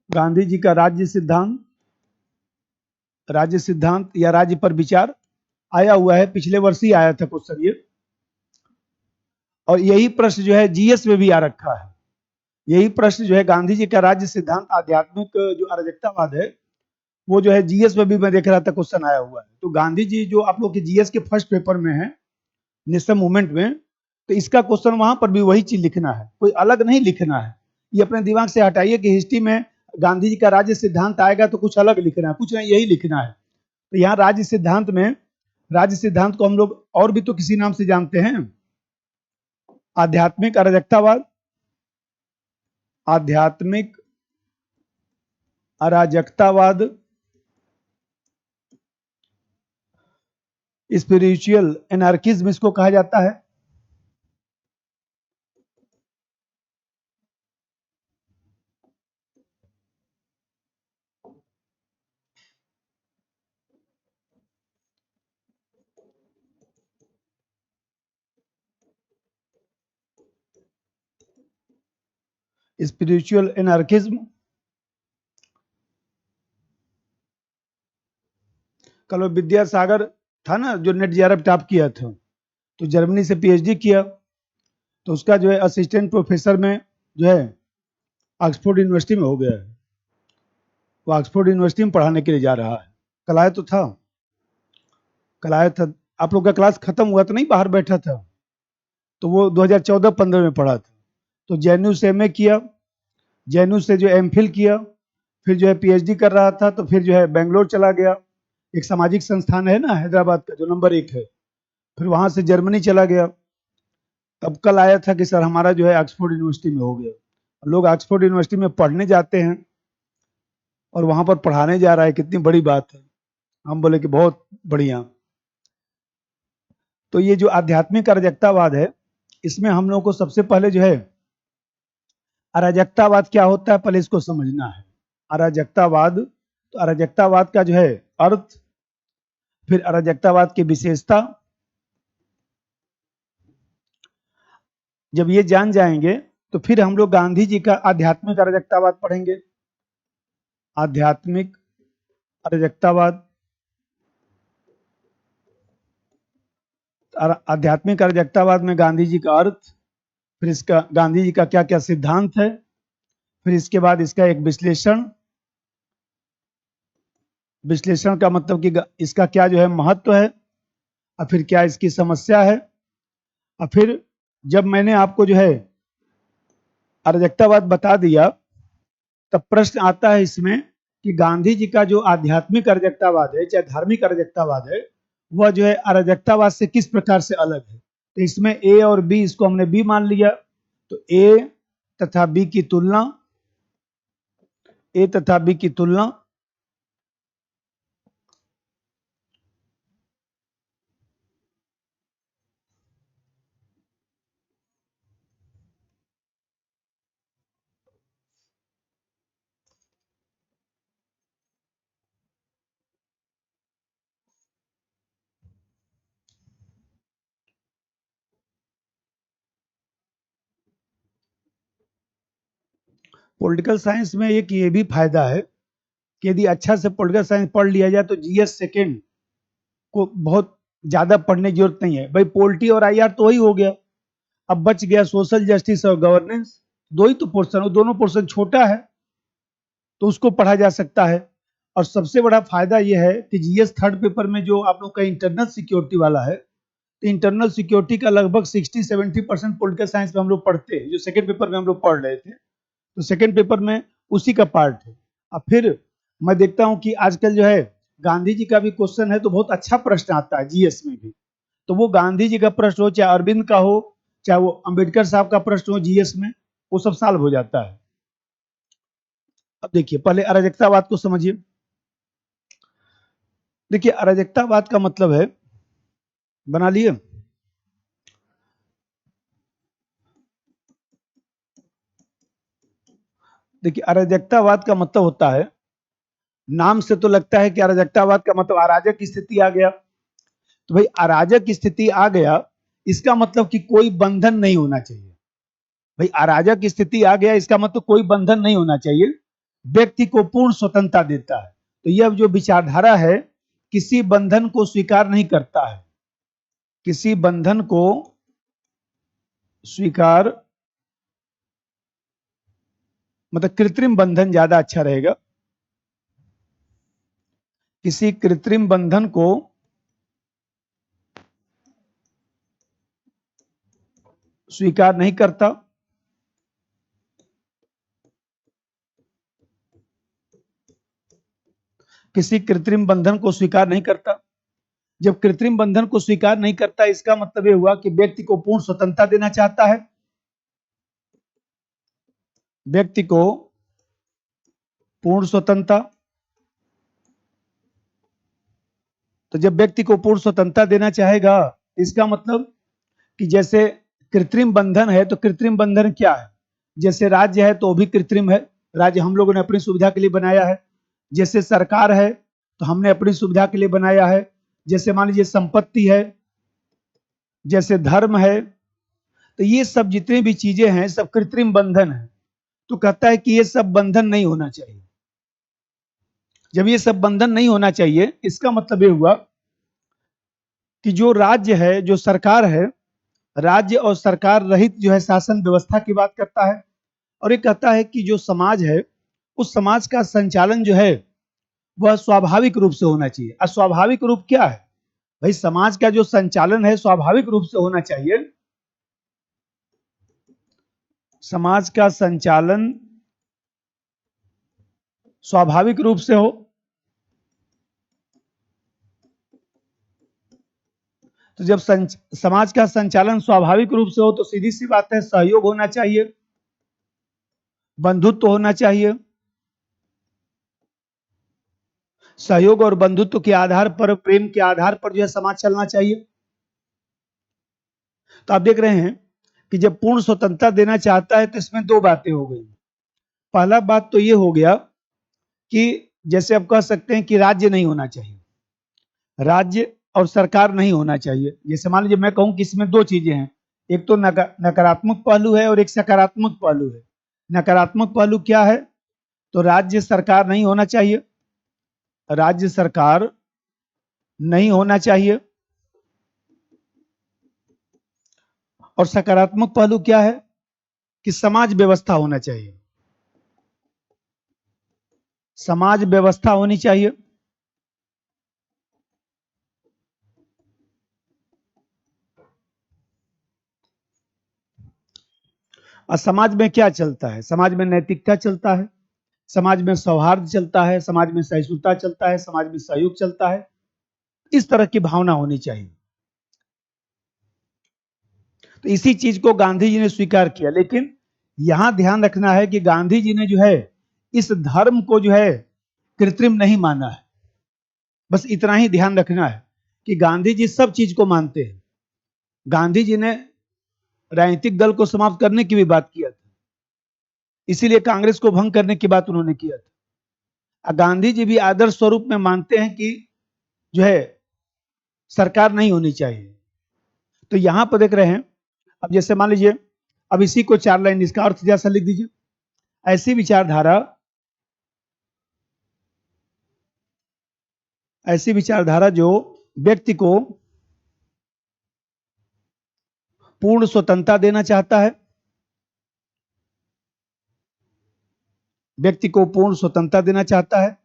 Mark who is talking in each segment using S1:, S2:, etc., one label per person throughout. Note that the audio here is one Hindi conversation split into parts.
S1: गांधी जी का राज्य सिद्धांत या राज्य पर विचार आया हुआ है, पिछले वर्ष ही आया था क्वेश्चन ये। और यही प्रश्न जो है जीएस में भी आ रखा है। यही प्रश्न जो है गांधी जी का राज्य सिद्धांत आध्यात्मिक जो अराजकतावाद है, वो जो है जीएस में भी मैं देख रहा था क्वेश्चन आया हुआ है। तो गांधी जी जो आप लोग के जीएस के फर्स्ट पेपर में है, नेशनल मूवमेंट में, तो इसका क्वेश्चन वहां पर भी वही चीज लिखना है, कोई अलग नहीं लिखना है। ये अपने दिमाग से हटाइए कि हिस्ट्री में गांधी जी का राज्य सिद्धांत आएगा तो कुछ अलग लिखना है, कुछ नहीं, यही लिखना है। तो यहाँ राज्य सिद्धांत को हम लोग और भी तो किसी नाम से जानते हैं, आध्यात्मिक अराजकतावाद। आध्यात्मिक अराजकतावाद, स्पिरिचुअल एनार्किज्म इसको कहा जाता है। Spiritual anarchism. कल वो विद्यासागर था ना जो नेट जेआरएफ टॉप किया था, तो जर्मनी से पीएचडी किया, तो उसका जो है असिस्टेंट प्रोफेसर में जो है ऑक्सफोर्ड यूनिवर्सिटी में हो गया है। वो ऑक्सफोर्ड यूनिवर्सिटी में पढ़ाने के लिए जा रहा है। कल आया तो था, कल आया था। आप लोग का क्लास खत्म हुआ तो नहीं, बाहर बैठा था, तो वो 2014-15 में पढ़ा था। तो जेएनयू से एमए किया, जेएनयू से जो एमफिल किया, फिर जो है पीएचडी कर रहा था, तो फिर जो है बेंगलोर चला गया, एक सामाजिक संस्थान है ना हैदराबाद का जो नंबर 1 है, फिर वहां से जर्मनी चला गया। तब कल आया था कि सर हमारा जो है ऑक्सफोर्ड यूनिवर्सिटी में हो गया। लोग ऑक्सफोर्ड यूनिवर्सिटी में पढ़ने जाते हैं और वहां पर पढ़ाने जा रहा है, कितनी बड़ी बात है। हम बोले कि बहुत बढ़िया। तो ये जो आध्यात्मिक अराजकतावाद है, इसमें हम लोगों को सबसे पहले जो है अराजकतावाद क्या होता है पहले इसको समझना है। अराजकतावाद, तो अराजकतावाद का जो है अर्थ, फिर अराजकतावाद की विशेषता, जब ये जान जाएंगे तो फिर हम लोग गांधी जी का आध्यात्मिक अराजकतावाद पढ़ेंगे। आध्यात्मिक अराजकतावाद, आध्यात्मिक अराजकतावाद में गांधी जी का अर्थ, फिर इसका गांधी जी का क्या क्या सिद्धांत है, फिर इसके बाद इसका एक विश्लेषण। विश्लेषण का मतलब कि इसका क्या जो है महत्व है, और फिर क्या इसकी समस्या है। और फिर जब मैंने आपको जो है अराजकतावाद बता दिया, तब प्रश्न आता है इसमें कि गांधी जी का जो आध्यात्मिक अराजकतावाद है, चाहे धार्मिक अराजकतावाद है, वह जो है अराजकतावाद से किस प्रकार से अलग है। तो इसमें ए और बी, इसको हमने बी मान लिया, तो ए तथा बी की तुलना, ए तथा बी की तुलना, पॉलिटिकल साइंस में एक ये भी फायदा है कि यदि अच्छा से पॉलिटिकल साइंस पढ़ लिया जाए तो जीएस सेकेंड को बहुत ज्यादा पढ़ने की जरूरत नहीं है। भाई पोलिटी और आईआर तो वही हो गया, अब बच गया सोशल जस्टिस और गवर्नेंस, दो ही तो पोर्शन, वो दोनों पोर्शन छोटा है तो उसको पढ़ा जा सकता है। और सबसे बड़ा फायदा यह है कि जीएस थर्ड पेपर में जो आप लोग का इंटरनल सिक्योरिटी वाला है, तो इंटरनल सिक्योरिटी का लगभग 60-70% पॉलिटिकल साइंस में हम लोग पढ़ते हैं, जो सेकंड पेपर में हम लोग पढ़ रहे थे, तो सेकंड पेपर में उसी का पार्ट है। अब फिर मैं देखता हूं कि आजकल जो है गांधी जी का भी क्वेश्चन है, तो बहुत अच्छा प्रश्न आता है जीएस में भी। तो वो गांधी जी का प्रश्न हो, चाहे अरविंद का हो, चाहे वो अंबेडकर साहब का प्रश्न हो जीएस में, वो सब सॉल्व हो जाता है। अब देखिए पहले अराजकतावाद को समझिए। देखिए अराजकतावाद का मतलब है, बना लिए, देखिए अराजकतावाद का मतलब होता है, नाम से तो लगता है कि अराजकतावाद का मतलब अराजक की स्थिति आ गया। तो भाई अराजक की स्थिति आ गया, इसका मतलब कि कोई बंधन नहीं होना चाहिए। भाई अराजक की स्थिति आ गया, इसका मतलब कोई बंधन नहीं होना चाहिए। व्यक्ति को पूर्ण स्वतंत्रता देता है। तो यह जो विचारधारा है किसी बंधन को स्वीकार नहीं करता है, किसी बंधन को स्वीकार, मतलब कृत्रिम बंधन ज्यादा अच्छा रहेगा, किसी कृत्रिम बंधन को स्वीकार नहीं करता, किसी कृत्रिम बंधन को स्वीकार नहीं करता। जब कृत्रिम बंधन को स्वीकार नहीं करता, इसका मतलब यह हुआ कि व्यक्ति को पूर्ण स्वतंत्रता देना चाहता है, व्यक्ति को पूर्ण स्वतंत्रता। तो जब व्यक्ति को पूर्ण स्वतंत्रता देना चाहेगा, इसका मतलब कि जैसे कृत्रिम बंधन है, तो कृत्रिम बंधन क्या है? जैसे राज्य है तो वो भी कृत्रिम है, राज्य हम लोगों ने अपनी सुविधा के लिए बनाया है। जैसे सरकार है तो हमने अपनी सुविधा के लिए बनाया है। जैसे मान लीजिए संपत्ति है, जैसे धर्म है, तो ये सब जितनी भी चीजें हैं सब कृत्रिम बंधन है। तो कहता है कि ये सब बंधन नहीं होना चाहिए। जब ये सब बंधन नहीं होना चाहिए, इसका मतलब ये हुआ कि जो राज्य है, जो सरकार है, राज्य और सरकार रहित जो है शासन व्यवस्था की बात करता है। और ये कहता है कि जो समाज है, उस समाज का संचालन जो है वह स्वाभाविक रूप से होना चाहिए। अस्वाभाविक रूप क्या है? भाई समाज का जो संचालन है स्वाभाविक रूप से होना चाहिए। समाज का संचालन स्वाभाविक रूप से हो। तो जब समाज का संचालन स्वाभाविक रूप से हो तो सीधी सी बात है, सहयोग होना चाहिए, बंधुत्व होना चाहिए। सहयोग और बंधुत्व के आधार पर, प्रेम के आधार पर जो है समाज चलना चाहिए। तो आप देख रहे हैं कि जब पूर्ण स्वतंत्रता देना चाहता है तो इसमें दो बातें हो गई। पहला बात तो ये हो गया कि जैसे आप कह सकते हैं कि राज्य नहीं होना चाहिए, राज्य और सरकार नहीं होना चाहिए। जैसे मान लीजिए मैं कहूं कि इसमें दो चीजें हैं, एक तो नकारात्मक पहलू है और एक सकारात्मक पहलू है। नकारात्मक पहलू क्या है? तो राज्य सरकार नहीं होना चाहिए, राज्य सरकार नहीं होना चाहिए। और सकारात्मक पहलू क्या है? कि समाज व्यवस्था होना चाहिए, समाज व्यवस्था होनी चाहिए। और समाज में क्या चलता है? समाज में नैतिकता चलता है, समाज में सौहार्द चलता है, समाज में सहिष्णुता चलता है, समाज में सहयोग चलता है। इस तरह की भावना होनी चाहिए। तो इसी चीज को गांधी जी ने स्वीकार किया। लेकिन यहां ध्यान रखना है कि गांधी जी ने जो है इस धर्म को जो है कृत्रिम नहीं माना है। बस इतना ही ध्यान रखना है कि गांधी जी सब चीज को मानते हैं। गांधी जी ने राजनीतिक दल को समाप्त करने की भी बात किया था, इसीलिए कांग्रेस को भंग करने की बात उन्होंने किया था। गांधी जी भी आदर्श स्वरूप में मानते हैं कि जो है सरकार नहीं होनी चाहिए। तो यहां पर देख रहे हैं, अब जैसे मान लीजिए, अब इसी को चार लाइन इसका अर्थ जैसा लिख दीजिए। ऐसी विचारधारा, ऐसी विचारधारा जो व्यक्ति को पूर्ण स्वतंत्रता देना चाहता है, व्यक्ति को पूर्ण स्वतंत्रता देना चाहता है,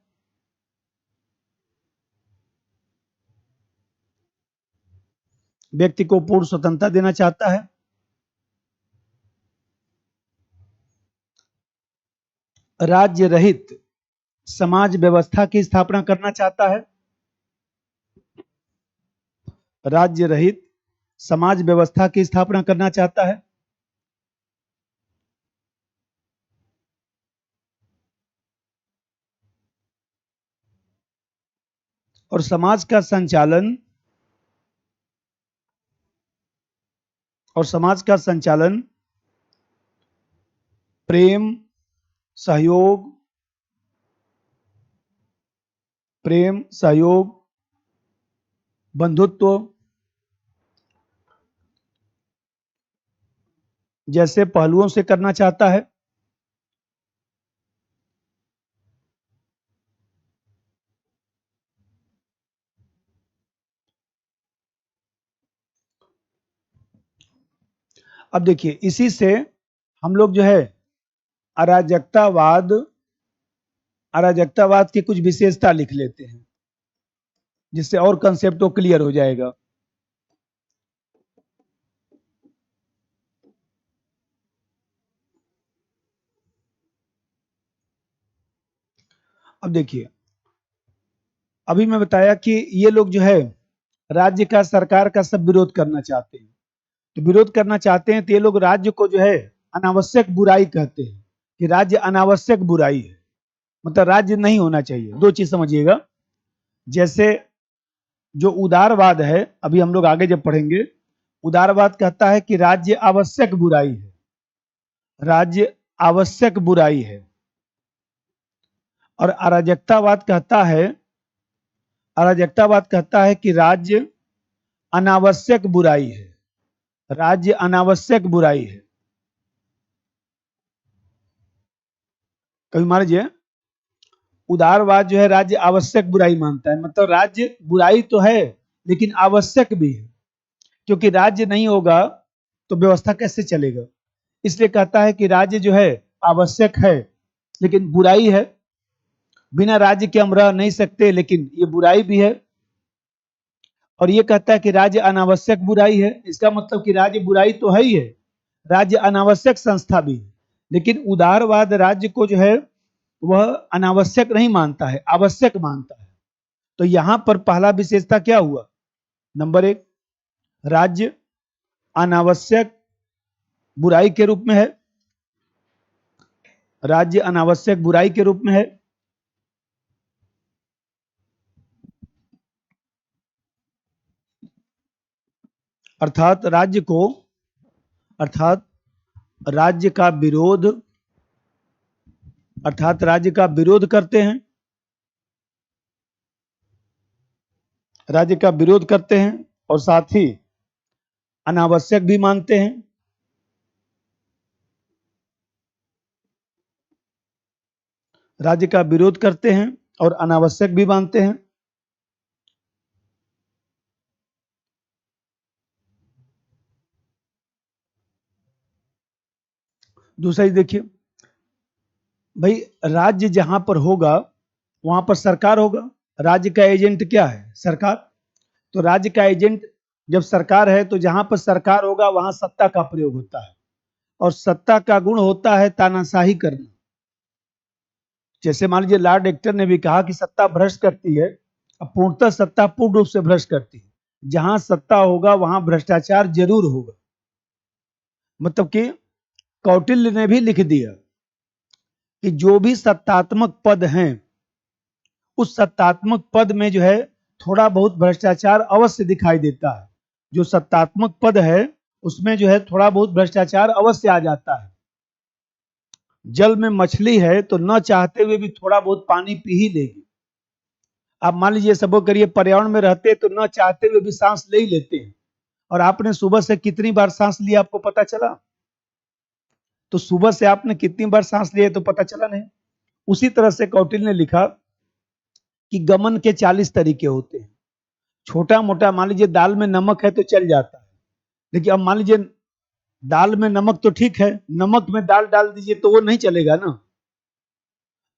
S1: व्यक्ति को पूर्ण स्वतंत्रता देना चाहता है, राज्य रहित समाज व्यवस्था की स्थापना करना चाहता है, राज्य रहित समाज व्यवस्था की स्थापना करना चाहता है, और समाज का संचालन, और समाज का संचालन प्रेम, सहयोग, प्रेम, सहयोग, बंधुत्व जैसे पहलुओं से करना चाहता है। अब देखिए इसी से हम लोग जो है अराजकतावाद अराजकतावाद की कुछ विशेषता लिख लेते हैं, जिससे और कंसेप्ट तो क्लियर हो जाएगा। अब देखिए, अभी मैं बताया कि ये लोग जो है राज्य का, सरकार का सब विरोध करना चाहते हैं। तो विरोध करना चाहते हैं तो ये लोग राज्य को जो है अनावश्यक बुराई कहते हैं, कि राज्य अनावश्यक बुराई है, मतलब राज्य नहीं होना चाहिए। दो चीज समझिएगा, जैसे जो उदारवाद है, अभी हम लोग आगे जब पढ़ेंगे, उदारवाद कहता है कि राज्य आवश्यक बुराई है, राज्य आवश्यक बुराई है। और अराजकतावाद कहता है कि राज्य अनावश्यक बुराई है, राज्य अनावश्यक बुराई है। कभी मान लीजिए उदारवाद जो है राज्य आवश्यक बुराई मानता है, मतलब राज्य बुराई तो है लेकिन आवश्यक भी है, क्योंकि राज्य नहीं होगा तो व्यवस्था कैसे चलेगा। इसलिए कहता है कि राज्य जो है आवश्यक है लेकिन बुराई है, बिना राज्य के हम रह नहीं सकते, लेकिन ये बुराई भी है। और ये कहता है कि राज्य अनावश्यक बुराई है, इसका मतलब कि राज्य बुराई तो है ही है, राज्य अनावश्यक संस्था भी है। लेकिन उदारवाद राज्य को जो है वह अनावश्यक नहीं मानता है, आवश्यक मानता है। तो यहां पर पहला विशेषता क्या हुआ, नंबर एक, राज्य अनावश्यक बुराई के रूप में है, राज्य अनावश्यक बुराई के रूप में है। अर्थात अर्थात राज्य का विरोध राज्य का विरोध करते हैं, राज्य का विरोध करते हैं और साथ ही अनावश्यक भी मानते हैं। राज्य का विरोध करते हैं और अनावश्यक भी मानते हैं। दूसरा देखिए भाई, राज्य जहां पर होगा वहां पर सरकार होगा। राज्य का एजेंट क्या है, सरकार। तो राज्य का एजेंट जब सरकार है तो जहां पर सरकार होगा वहां सत्ता का प्रयोग होता है, और सत्ता का गुण होता है तानाशाही करना। जैसे मान लीजिए लॉर्ड एक्टर ने भी कहा कि सत्ता भ्रष्ट करती है, अब पूर्णतः सत्ता पूर्ण रूप से भ्रष्ट करती है। जहां सत्ता होगा वहां भ्रष्टाचार जरूर होगा। मतलब कि कौटिल्य ने भी लिख दिया कि जो भी सत्तात्मक पद हैं, उस सत्तात्मक पद में जो है थोड़ा बहुत भ्रष्टाचार अवश्य दिखाई देता है। जो सत्तात्मक पद है उसमें जो है थोड़ा बहुत भ्रष्टाचार अवश्य आ जाता है। जल में मछली है तो न चाहते हुए भी थोड़ा बहुत पानी पी ही लेगी। आप मान लीजिए सबको करिए, पर्यावरण में रहते तो न चाहते हुए भी सांस ले ही लेते हैं, और आपने सुबह से कितनी बार सांस लिया आपको पता चला? तो सुबह से आपने कितनी बार सांस लिया तो पता चला नहीं। उसी तरह से कौटिल्य ने लिखा कि गमन के 40 तरीके होते हैं। छोटा मोटा मान लीजिए दाल में नमक है तो चल जाता है, लेकिन अब मान लीजिए दाल में नमक तो ठीक है, नमक में दाल डाल दीजिए तो वो नहीं चलेगा ना।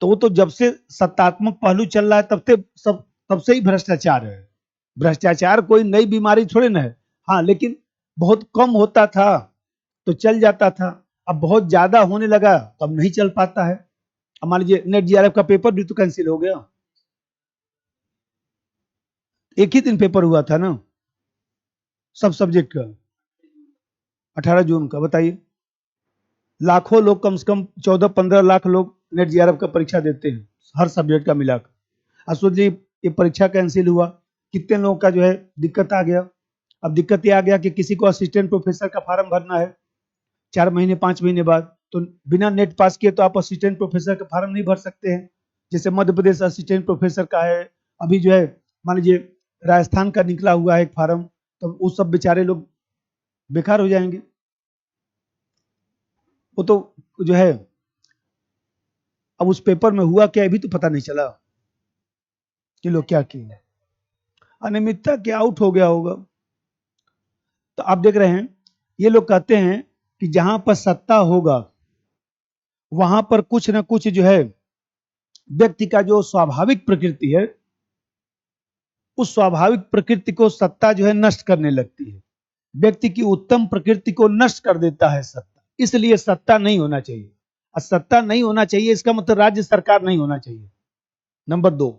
S1: तो वो तो जब से सत्तात्मक पहलू चल रहा है तब से ही भ्रष्टाचार है। भ्रष्टाचार कोई नई बीमारी थोड़ी ना है। हाँ, लेकिन बहुत कम होता था तो चल जाता था, अब बहुत ज्यादा होने लगा तब नहीं चल पाता है। अब मान लीजिए नेट जीआरएफ का पेपर भी तो कैंसिल हो गया, एक ही दिन पेपर हुआ था ना सब सब्जेक्ट का, 18 जून का। बताइए, लाखों लोग, कम से कम 14-15 लाख लोग नेट जीआरएफ का परीक्षा देते हैं हर सब्जेक्ट का मिलाकर। अब सोचिए ये परीक्षा कैंसिल हुआ, कितने लोगों का जो है दिक्कत आ गया। अब दिक्कत ये आ गया कि किसी को असिस्टेंट प्रोफेसर का फॉर्म भरना है 4 महीने 5 महीने बाद, तो बिना नेट पास किए तो आप असिस्टेंट प्रोफेसर का फॉर्म नहीं भर सकते हैं। जैसे मध्य प्रदेश असिस्टेंट प्रोफेसर का है, अभी जो है मान लीजिए राजस्थान का निकला हुआ है एक फॉर्म, तो वो सब बेचारे लोग बेकार हो जाएंगे। वो तो जो है, अब उस पेपर में हुआ क्या अभी तो पता नहीं चला कि लोग क्या किए, अनियमितता के आउट हो गया होगा। तो आप देख रहे हैं ये लोग कहते हैं कि जहां पर सत्ता होगा वहां पर कुछ ना कुछ जो है व्यक्ति का जो स्वाभाविक प्रकृति है उस स्वाभाविक प्रकृति को सत्ता जो है नष्ट करने लगती है। व्यक्ति की उत्तम प्रकृति को नष्ट कर देता है सत्ता, इसलिए सत्ता नहीं होना चाहिए। और सत्ता नहीं होना चाहिए इसका मतलब राज्य सरकार नहीं होना चाहिए। नंबर 2,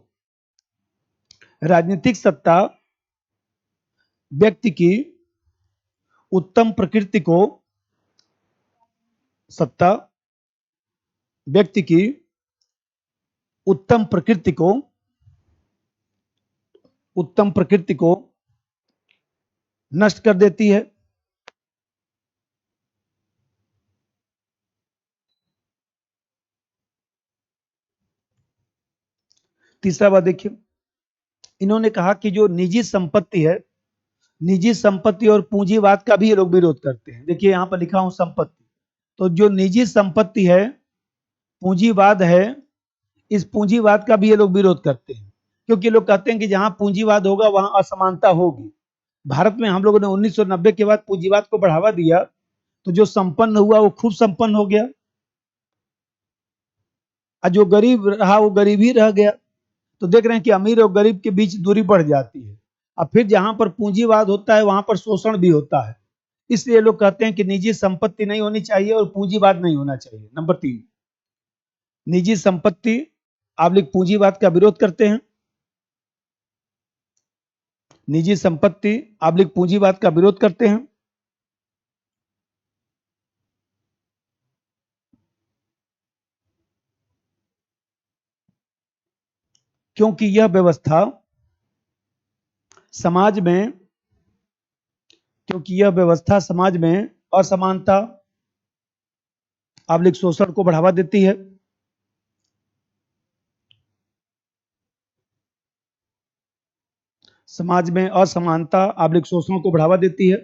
S1: राजनीतिक सत्ता व्यक्ति की उत्तम प्रकृति को सत्ता व्यक्ति की उत्तम प्रकृति को नष्ट कर देती है। तीसरा बात देखिए, इन्होंने कहा कि जो निजी संपत्ति है, निजी संपत्ति और पूंजीवाद का भी ये लोग विरोध करते हैं। देखिए यहां पर लिखा हूं संपत्ति, तो जो निजी संपत्ति है, पूंजीवाद है, इस पूंजीवाद का भी ये लोग विरोध करते हैं, क्योंकि लोग कहते हैं कि जहां पूंजीवाद होगा वहां असमानता होगी। भारत में हम लोगों ने 1990 के बाद पूंजीवाद को बढ़ावा दिया, तो जो संपन्न हुआ वो खूब संपन्न हो गया, और जो गरीब रहा वो गरीब ही रह गया। तो देख रहे हैं कि अमीर और गरीब के बीच दूरी बढ़ जाती है। अब फिर जहां पर पूंजीवाद होता है वहां पर शोषण भी होता है, इसलिए लोग कहते हैं कि निजी संपत्ति नहीं होनी चाहिए और पूंजीवाद नहीं होना चाहिए। नंबर 3, निजी संपत्ति आप लोग पूंजीवाद का विरोध करते हैं। निजी संपत्ति आप लोग पूंजीवाद का विरोध करते हैं क्योंकि यह व्यवस्था समाज में असमानता आप लोग शोषण को बढ़ावा देती है। समाज में असमानता आप लोग शोषण को बढ़ावा देती है।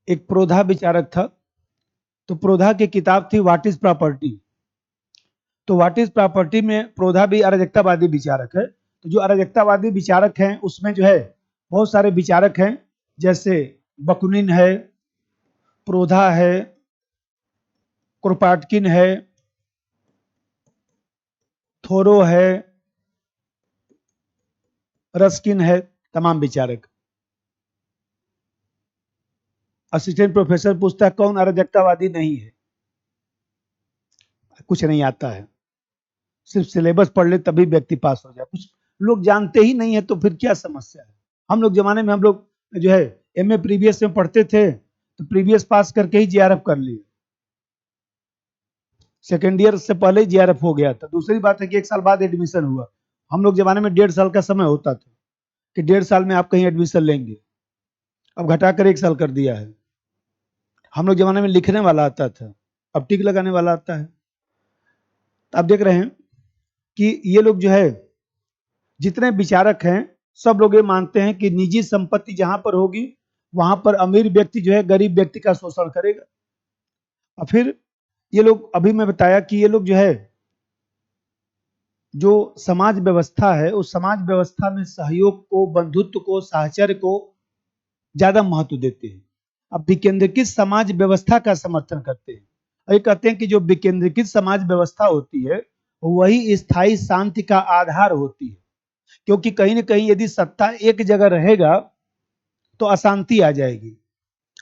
S1: एक प्रोधा विचारक था, तो प्रोधा की किताब थी व्हाट इज प्रॉपर्टी। तो व्हाट इज प्रॉपर्टी में प्रोधा भी अराजकतावादी विचारक है। तो जो अराजकतावादी विचारक हैं उसमें जो है बहुत सारे विचारक हैं, जैसे बकुनिन है, प्रोधा है, कुरपाटकिन है, थोरो है, रस्किन है, तमाम विचारक। असिस्टेंट प्रोफेसर पूछता है कौन अराजकतावादी नहीं है, कुछ नहीं आता है, सिर्फ सिलेबस पढ़ ले तभी व्यक्ति पास हो जाए। कुछ लोग जानते ही नहीं है तो फिर क्या समस्या है। हम लोग जमाने में हम लोग जो है एमए प्रीवियस में पढ़ते थे, तो प्रीवियस पास करके ही जीआरएफ कर लिए, सेकेंड ईयर से पहले ही जीआरएफ हो गया था। दूसरी बात है कि 1 साल बाद एडमिशन हुआ। हम लोग जमाने में 1.5 साल का समय होता था कि 1.5 साल में आप कहीं एडमिशन लेंगे, अब घटाकर 1 साल कर दिया है। हम लोग जमाने में लिखने वाला आता था, अब टिक लगाने वाला आता है। तो आप देख रहे हैं कि ये लोग जो है जितने विचारक हैं सब लोग ये मानते हैं कि निजी संपत्ति जहां पर होगी वहां पर अमीर व्यक्ति जो है गरीब व्यक्ति का शोषण करेगा। और फिर ये लोग, अभी मैं बताया कि ये लोग जो है जो समाज व्यवस्था है उस समाज व्यवस्था में सहयोग को, बंधुत्व को, साहचर्य को ज्यादा महत्व देते हैं। अब विकेंद्रीकृत समाज व्यवस्था का समर्थन करते हैं। ये कहते हैं कि जो विकेंद्रीकृत समाज व्यवस्था होती है वही स्थायी शांति का आधार होती है, क्योंकि कहीं ना कहीं यदि सत्ता एक जगह रहेगा तो अशांति आ जाएगी।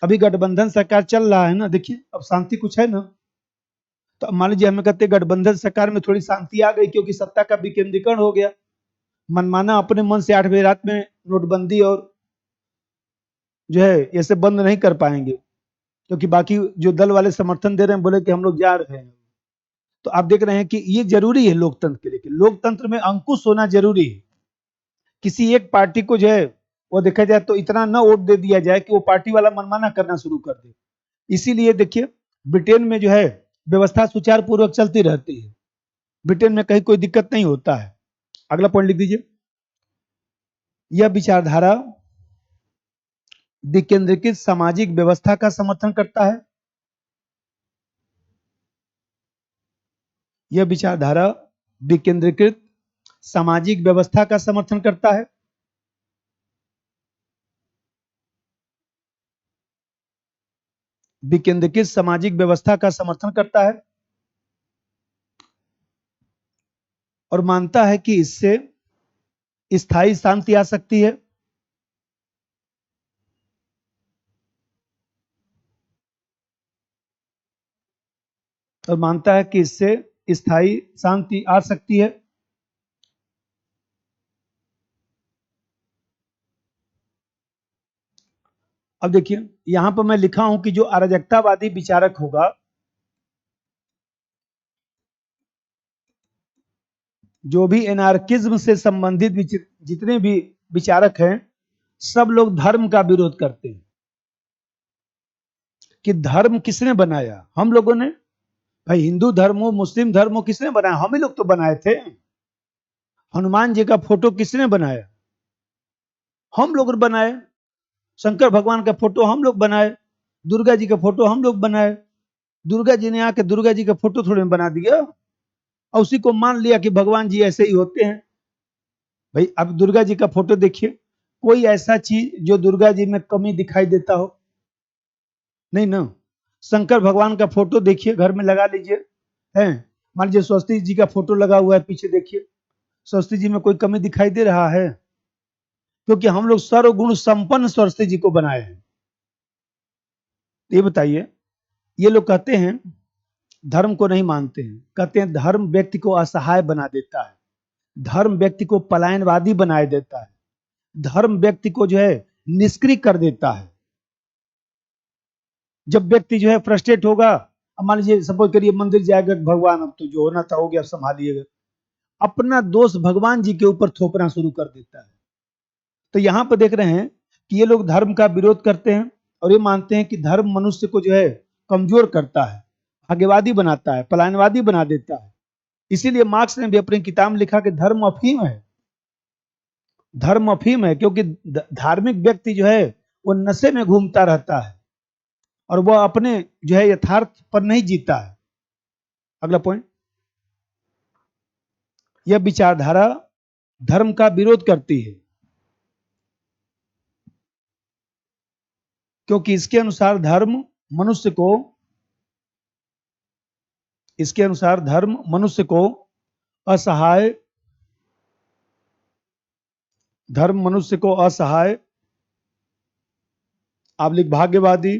S1: अभी गठबंधन सरकार चल रहा है ना, देखिए अब शांति कुछ है ना। तो मान लीजिए हमें कहते हैं गठबंधन सरकार में थोड़ी शांति आ गई क्योंकि सत्ता का विकेंद्रीकरण हो गया। मनमाना अपने मन से 8 बजे रात में नोटबंदी और जो है ऐसे बंद नहीं कर पाएंगे, क्योंकि बाकी जो दल वाले समर्थन दे रहे हैं, बोले कि हम लोग जा रहे हैं। तो आप देख रहे हैं कि ये जरूरी है लोकतंत्र के लिए, लोकतंत्र में अंकुश होना जरूरी है। किसी एक पार्टी को जो है वो देखा जाए तो इतना ना वोट दे दिया जाए कि वो पार्टी वाला मनमाना करना शुरू कर दे। इसीलिए देखिए ब्रिटेन में जो है व्यवस्था सुचारू पूर्वक चलती रहती है, ब्रिटेन में कहीं कोई दिक्कत नहीं होता है। अगला पॉइंट लिख दीजिए, यह विचारधारा विकेंद्रीकृत सामाजिक व्यवस्था का समर्थन करता है। यह विचारधारा विकेंद्रीकृत सामाजिक व्यवस्था का समर्थन करता है। विकेंद्रीकृत सामाजिक व्यवस्था का समर्थन करता है और मानता है कि इससे स्थायी शांति आ सकती है। और मानता है कि इससे स्थायी शांति आ सकती है। अब देखिए यहां पर मैं लिखा हूं कि जो अराजकतावादी विचारक होगा, जो भी एनार्किज्म से संबंधित जितने भी विचारक हैं, सब लोग धर्म का विरोध करते हैं। कि धर्म किसने बनाया? हम लोगों ने। भाई हिंदू धर्म हो, मुस्लिम धर्म हो, किसने बनाया? हम ही लोग तो बनाए थे। हनुमान जी का फोटो किसने बनाया? हम लोग बनाए। शंकर भगवान का फोटो हम लोग बनाए। दुर्गा जी का फोटो हम लोग बनाए। दुर्गा जी ने आके दुर्गा जी का फोटो थोड़े बना दिया और उसी को मान लिया कि भगवान जी ऐसे ही होते हैं। भाई अब दुर्गा जी का फोटो देखिए, कोई ऐसा चीज जो दुर्गा जी में कमी दिखाई देता हो? नहीं ना। शंकर भगवान का फोटो देखिए, घर में लगा लीजिए, है। मान लीजिए सरस्वती जी का फोटो लगा हुआ है, पीछे देखिए, सरस्वती जी में कोई कमी दिखाई दे रहा है? क्योंकि हम लोग सर्वगुण संपन्न सरस्वती जी को बनाए हैं। ये बताइए, ये लोग कहते हैं धर्म को नहीं मानते हैं, कहते हैं धर्म व्यक्ति को असहाय बना देता है, धर्म व्यक्ति को पलायनवादी बना देता है, धर्म व्यक्ति को जो है निष्क्रिय कर देता है। जब व्यक्ति जो है फ्रस्ट्रेट होगा, अब मान लीजिए सपोज करिए मंदिर जाएगा, भगवान अब तो जो होना था हो गया, संभालिएगा, अपना दोष भगवान जी के ऊपर थोपना शुरू कर देता है। तो यहां पर देख रहे हैं कि ये लोग धर्म का विरोध करते हैं और ये मानते हैं कि धर्म मनुष्य को जो है कमजोर करता है, भाग्यवादी बनाता है, पलायनवादी बना देता है। इसीलिए मार्क्स ने भी अपनी किताब में लिखा कि धर्म अफीम है। धर्म अफीम है क्योंकि धार्मिक व्यक्ति जो है वो नशे में घूमता रहता है और वह अपने जो है यथार्थ पर नहीं जीता है। अगला पॉइंट, यह विचारधारा धर्म का विरोध करती है क्योंकि इसके अनुसार धर्म मनुष्य को असहाय, धर्म मनुष्य को असहाय, आप लिख भाग्यवादी,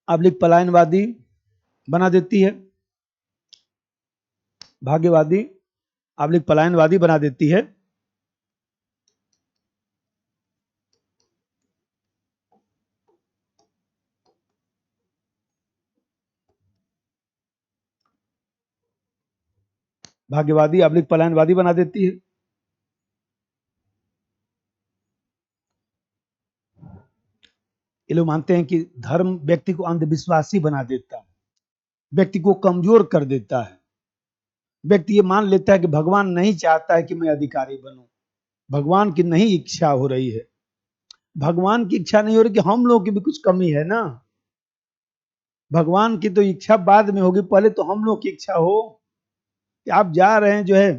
S1: आप लिख पलायनवादी बना देती है। भाग्यवादी आप लिख पलायनवादी बना देती है। भाग्यवादी आप लिख पलायनवादी बना देती है। ये लोग मानते हैं कि धर्म व्यक्ति को अंधविश्वासी बना देता है, व्यक्ति को कमजोर कर देता है। व्यक्ति ये मान लेता है कि भगवान नहीं चाहता है कि मैं अधिकारी बनूं, भगवान की नहीं इच्छा हो रही है। भगवान की इच्छा नहीं हो रही कि हम लोगों की भी कुछ कमी है ना। भगवान की तो इच्छा बाद में होगी, पहले तो हम लोग की इच्छा हो कि आप जा रहे हैं जो है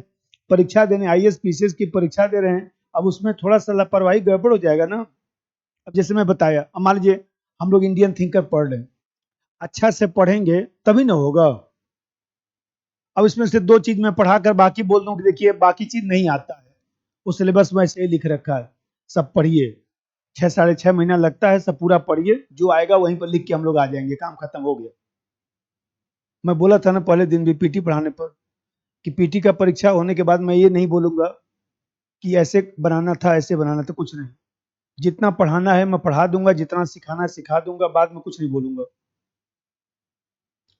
S1: परीक्षा देने, आईएएस पीसीएस की परीक्षा दे रहे हैं, अब उसमें थोड़ा सा लापरवाही गड़बड़ हो जाएगा ना। अब जैसे मैं बताया, अब मान लीजिए हम लोग इंडियन थिंकर पढ़ रहे हैं, अच्छा से पढ़ेंगे तभी ना होगा। अब इसमें से दो चीज मैं पढ़ा कर बाकी बोल दूं कि देखिए बाकी चीज नहीं आता है, वो सिलेबस में ऐसे ही लिख रखा है, सब पढ़िए, 6 साढ़े 6 महीना लगता है, सब पूरा पढ़िए, जो आएगा वहीं पर लिख के हम लोग आ जाएंगे, काम खत्म हो गया। मैं बोला था ना पहले दिन भी पीटी पढ़ाने पर कि पीटी का परीक्षा होने के बाद मैं ये नहीं बोलूंगा कि ऐसे बनाना था ऐसे बनाना था, कुछ नहीं। जितना पढ़ाना है मैं पढ़ा दूंगा, जितना सिखाना है सिखा दूंगा, बाद में कुछ नहीं बोलूंगा।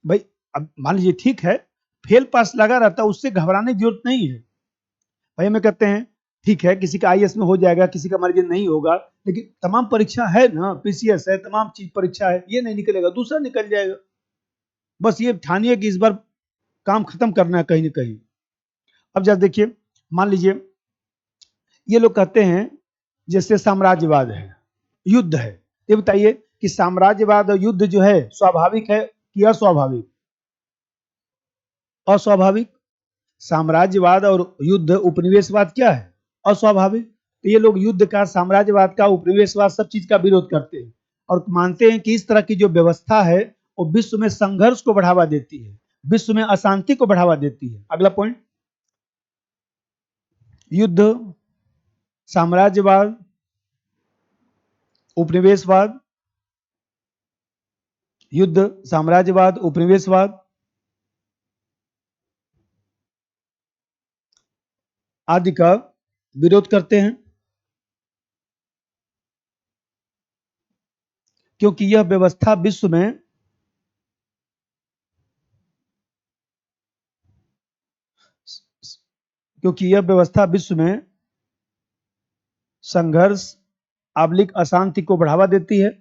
S1: भाई अब मान लीजिए ठीक है, फेल पास लगा रहता है, उससे घबराने की जरूरत नहीं है। भाई हमें कहते हैं ठीक है किसी का आईएएस में हो जाएगा, किसी का मर्जी नहीं होगा, लेकिन तमाम परीक्षा है ना, पीसीएस है, तमाम चीज परीक्षा है, ये नहीं निकलेगा दूसरा निकल जाएगा। बस ये ठानिए कि इस बार काम खत्म करना है कहीं ना कहीं। अब जब देखिए, मान लीजिए ये लोग कहते हैं जैसे साम्राज्यवाद है, युद्ध है, ये बताइए कि साम्राज्यवाद और युद्ध जो है स्वाभाविक है कि अस्वाभाविक? अस्वाभाविक। साम्राज्यवाद और युद्ध उपनिवेशवाद क्या है? अस्वाभाविक। तो ये लोग युद्ध का, साम्राज्यवाद का, उपनिवेशवाद, सब चीज का विरोध करते हैं और मानते हैं कि इस तरह की जो व्यवस्था है वो विश्व में संघर्ष को बढ़ावा देती है, विश्व में अशांति को बढ़ावा देती है। अगला पॉइंट, युद्ध, साम्राज्यवाद, उपनिवेशवाद, युद्ध, साम्राज्यवाद, उपनिवेशवाद आदि का विरोध करते हैं, क्योंकि यह व्यवस्था विश्व में संघर्ष आबलिक अशांति को बढ़ावा देती है,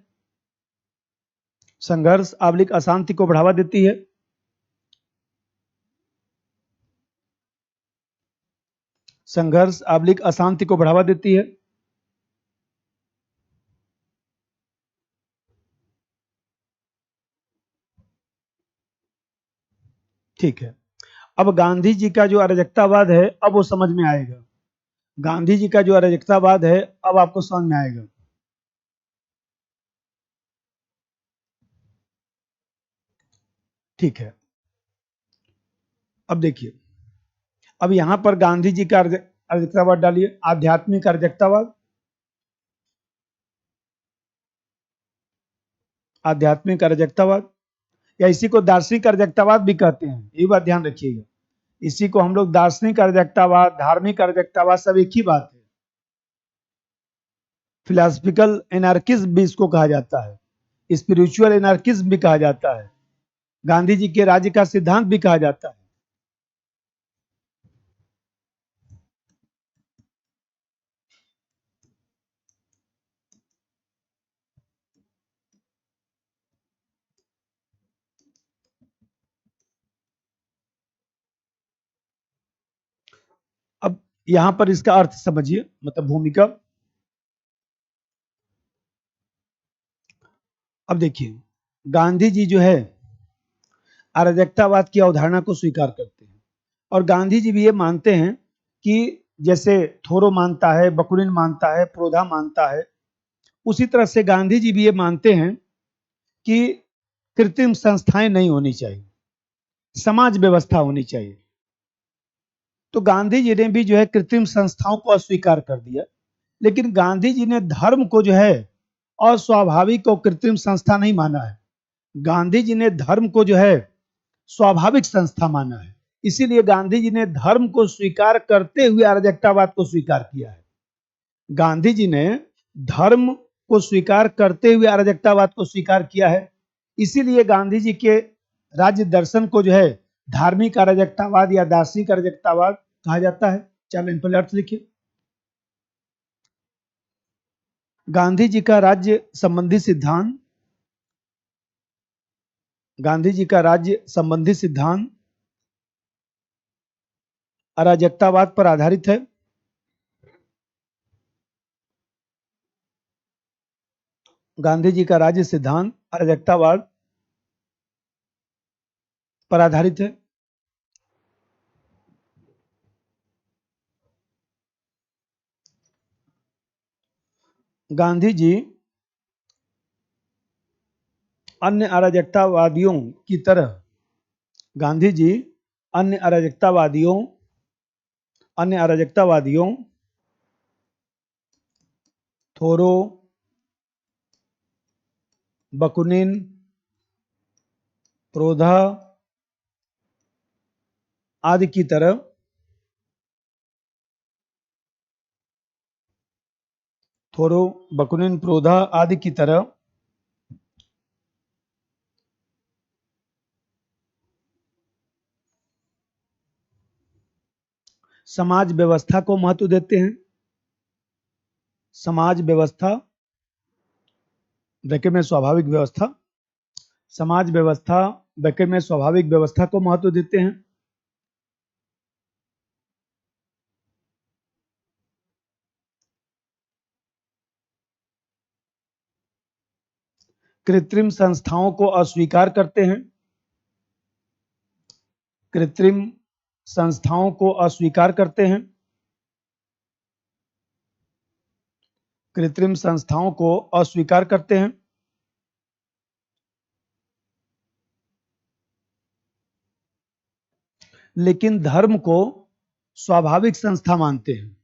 S1: संघर्ष आबलिक अशांति को बढ़ावा देती है। संघर्ष आबलिक अशांति को बढ़ावा देती है। ठीक है। अब गांधी जी का जो अराजकतावाद है अब वो समझ में आएगा। गांधी जी का जो अराजकतावाद है अब आपको समझ में आएगा। ठीक है। अब देखिए, अब यहां पर गांधी जी का अराजकतावाद डालिए। आध्यात्मिक अराजकतावाद, आध्यात्मिक अराजकतावाद, या इसी को दार्शनिक अराजकतावाद भी कहते हैं, ये बात ध्यान रखिएगा। इसी को हम लोग दार्शनिक अराजकतावाद, धार्मिक अराजकतावाद, सब एक ही बात है। फिलोसफिकल एनार्किज्म भी इसको कहा जाता है, स्पिरिचुअल एनार्किज्म भी कहा जाता है, गांधी जी के राज्य का सिद्धांत भी कहा जाता है। अब यहां पर इसका अर्थ समझिए, मतलब भूमिका। अब देखिए, गांधी जी जो है अराजकतावाद की अवधारणा को स्वीकार करते हैं और गांधी जी भी ये मानते हैं कि जैसे थोरो मानता है, बकुलिन मानता है, प्रोधा मानता है, उसी तरह से गांधी जी भी ये मानते हैं कि कृत्रिम संस्थाएं नहीं होनी चाहिए, समाज व्यवस्था होनी चाहिए। तो गांधी जी ने भी जो है कृत्रिम संस्थाओं को अस्वीकार कर दिया, लेकिन गांधी जी ने धर्म को जो है अस्वाभाविक और कृत्रिम संस्था नहीं माना है। गांधी जी ने धर्म को जो है स्वाभाविक संस्था माना है। इसीलिए गांधी जी ने धर्म को स्वीकार करते हुए अराजकतावाद को स्वीकार किया है। गांधी जी ने धर्म को स्वीकार करते हुए अराजकतावाद को स्वीकार किया है। इसीलिए गांधी जी के राज्य दर्शन को जो है धार्मिक अराजकतावाद या दार्शनिक अराजकतावाद कहा जाता है। चलो इन पर अर्थ लिखिए। गांधी जी का राज्य संबंधी सिद्धांत, गांधी जी का राज्य संबंधी सिद्धांत अराजकतावाद पर आधारित है। गांधी जी का राज्य सिद्धांत अराजकतावाद पर आधारित है। गांधी जी अन्य अराजकतावादियों की तरह, गांधी जी अन्य अराजकतावादियों अन्य अराजकतावादियों थोरो, बकुनिन, प्रोधा आदि की तरह थोरो, बकुनिन, प्रोधा आदि की तरह समाज व्यवस्था को महत्व देते हैं। समाज व्यवस्था, ब्रैकेट में स्वाभाविक व्यवस्था, समाज व्यवस्था ब्रैकेट में स्वाभाविक व्यवस्था को महत्व देते हैं। कृत्रिम संस्थाओं को अस्वीकार करते हैं, कृत्रिम संस्थाओं को अस्वीकार करते हैं, कृत्रिम संस्थाओं को अस्वीकार करते हैं, लेकिन धर्म को स्वाभाविक संस्था मानते हैं,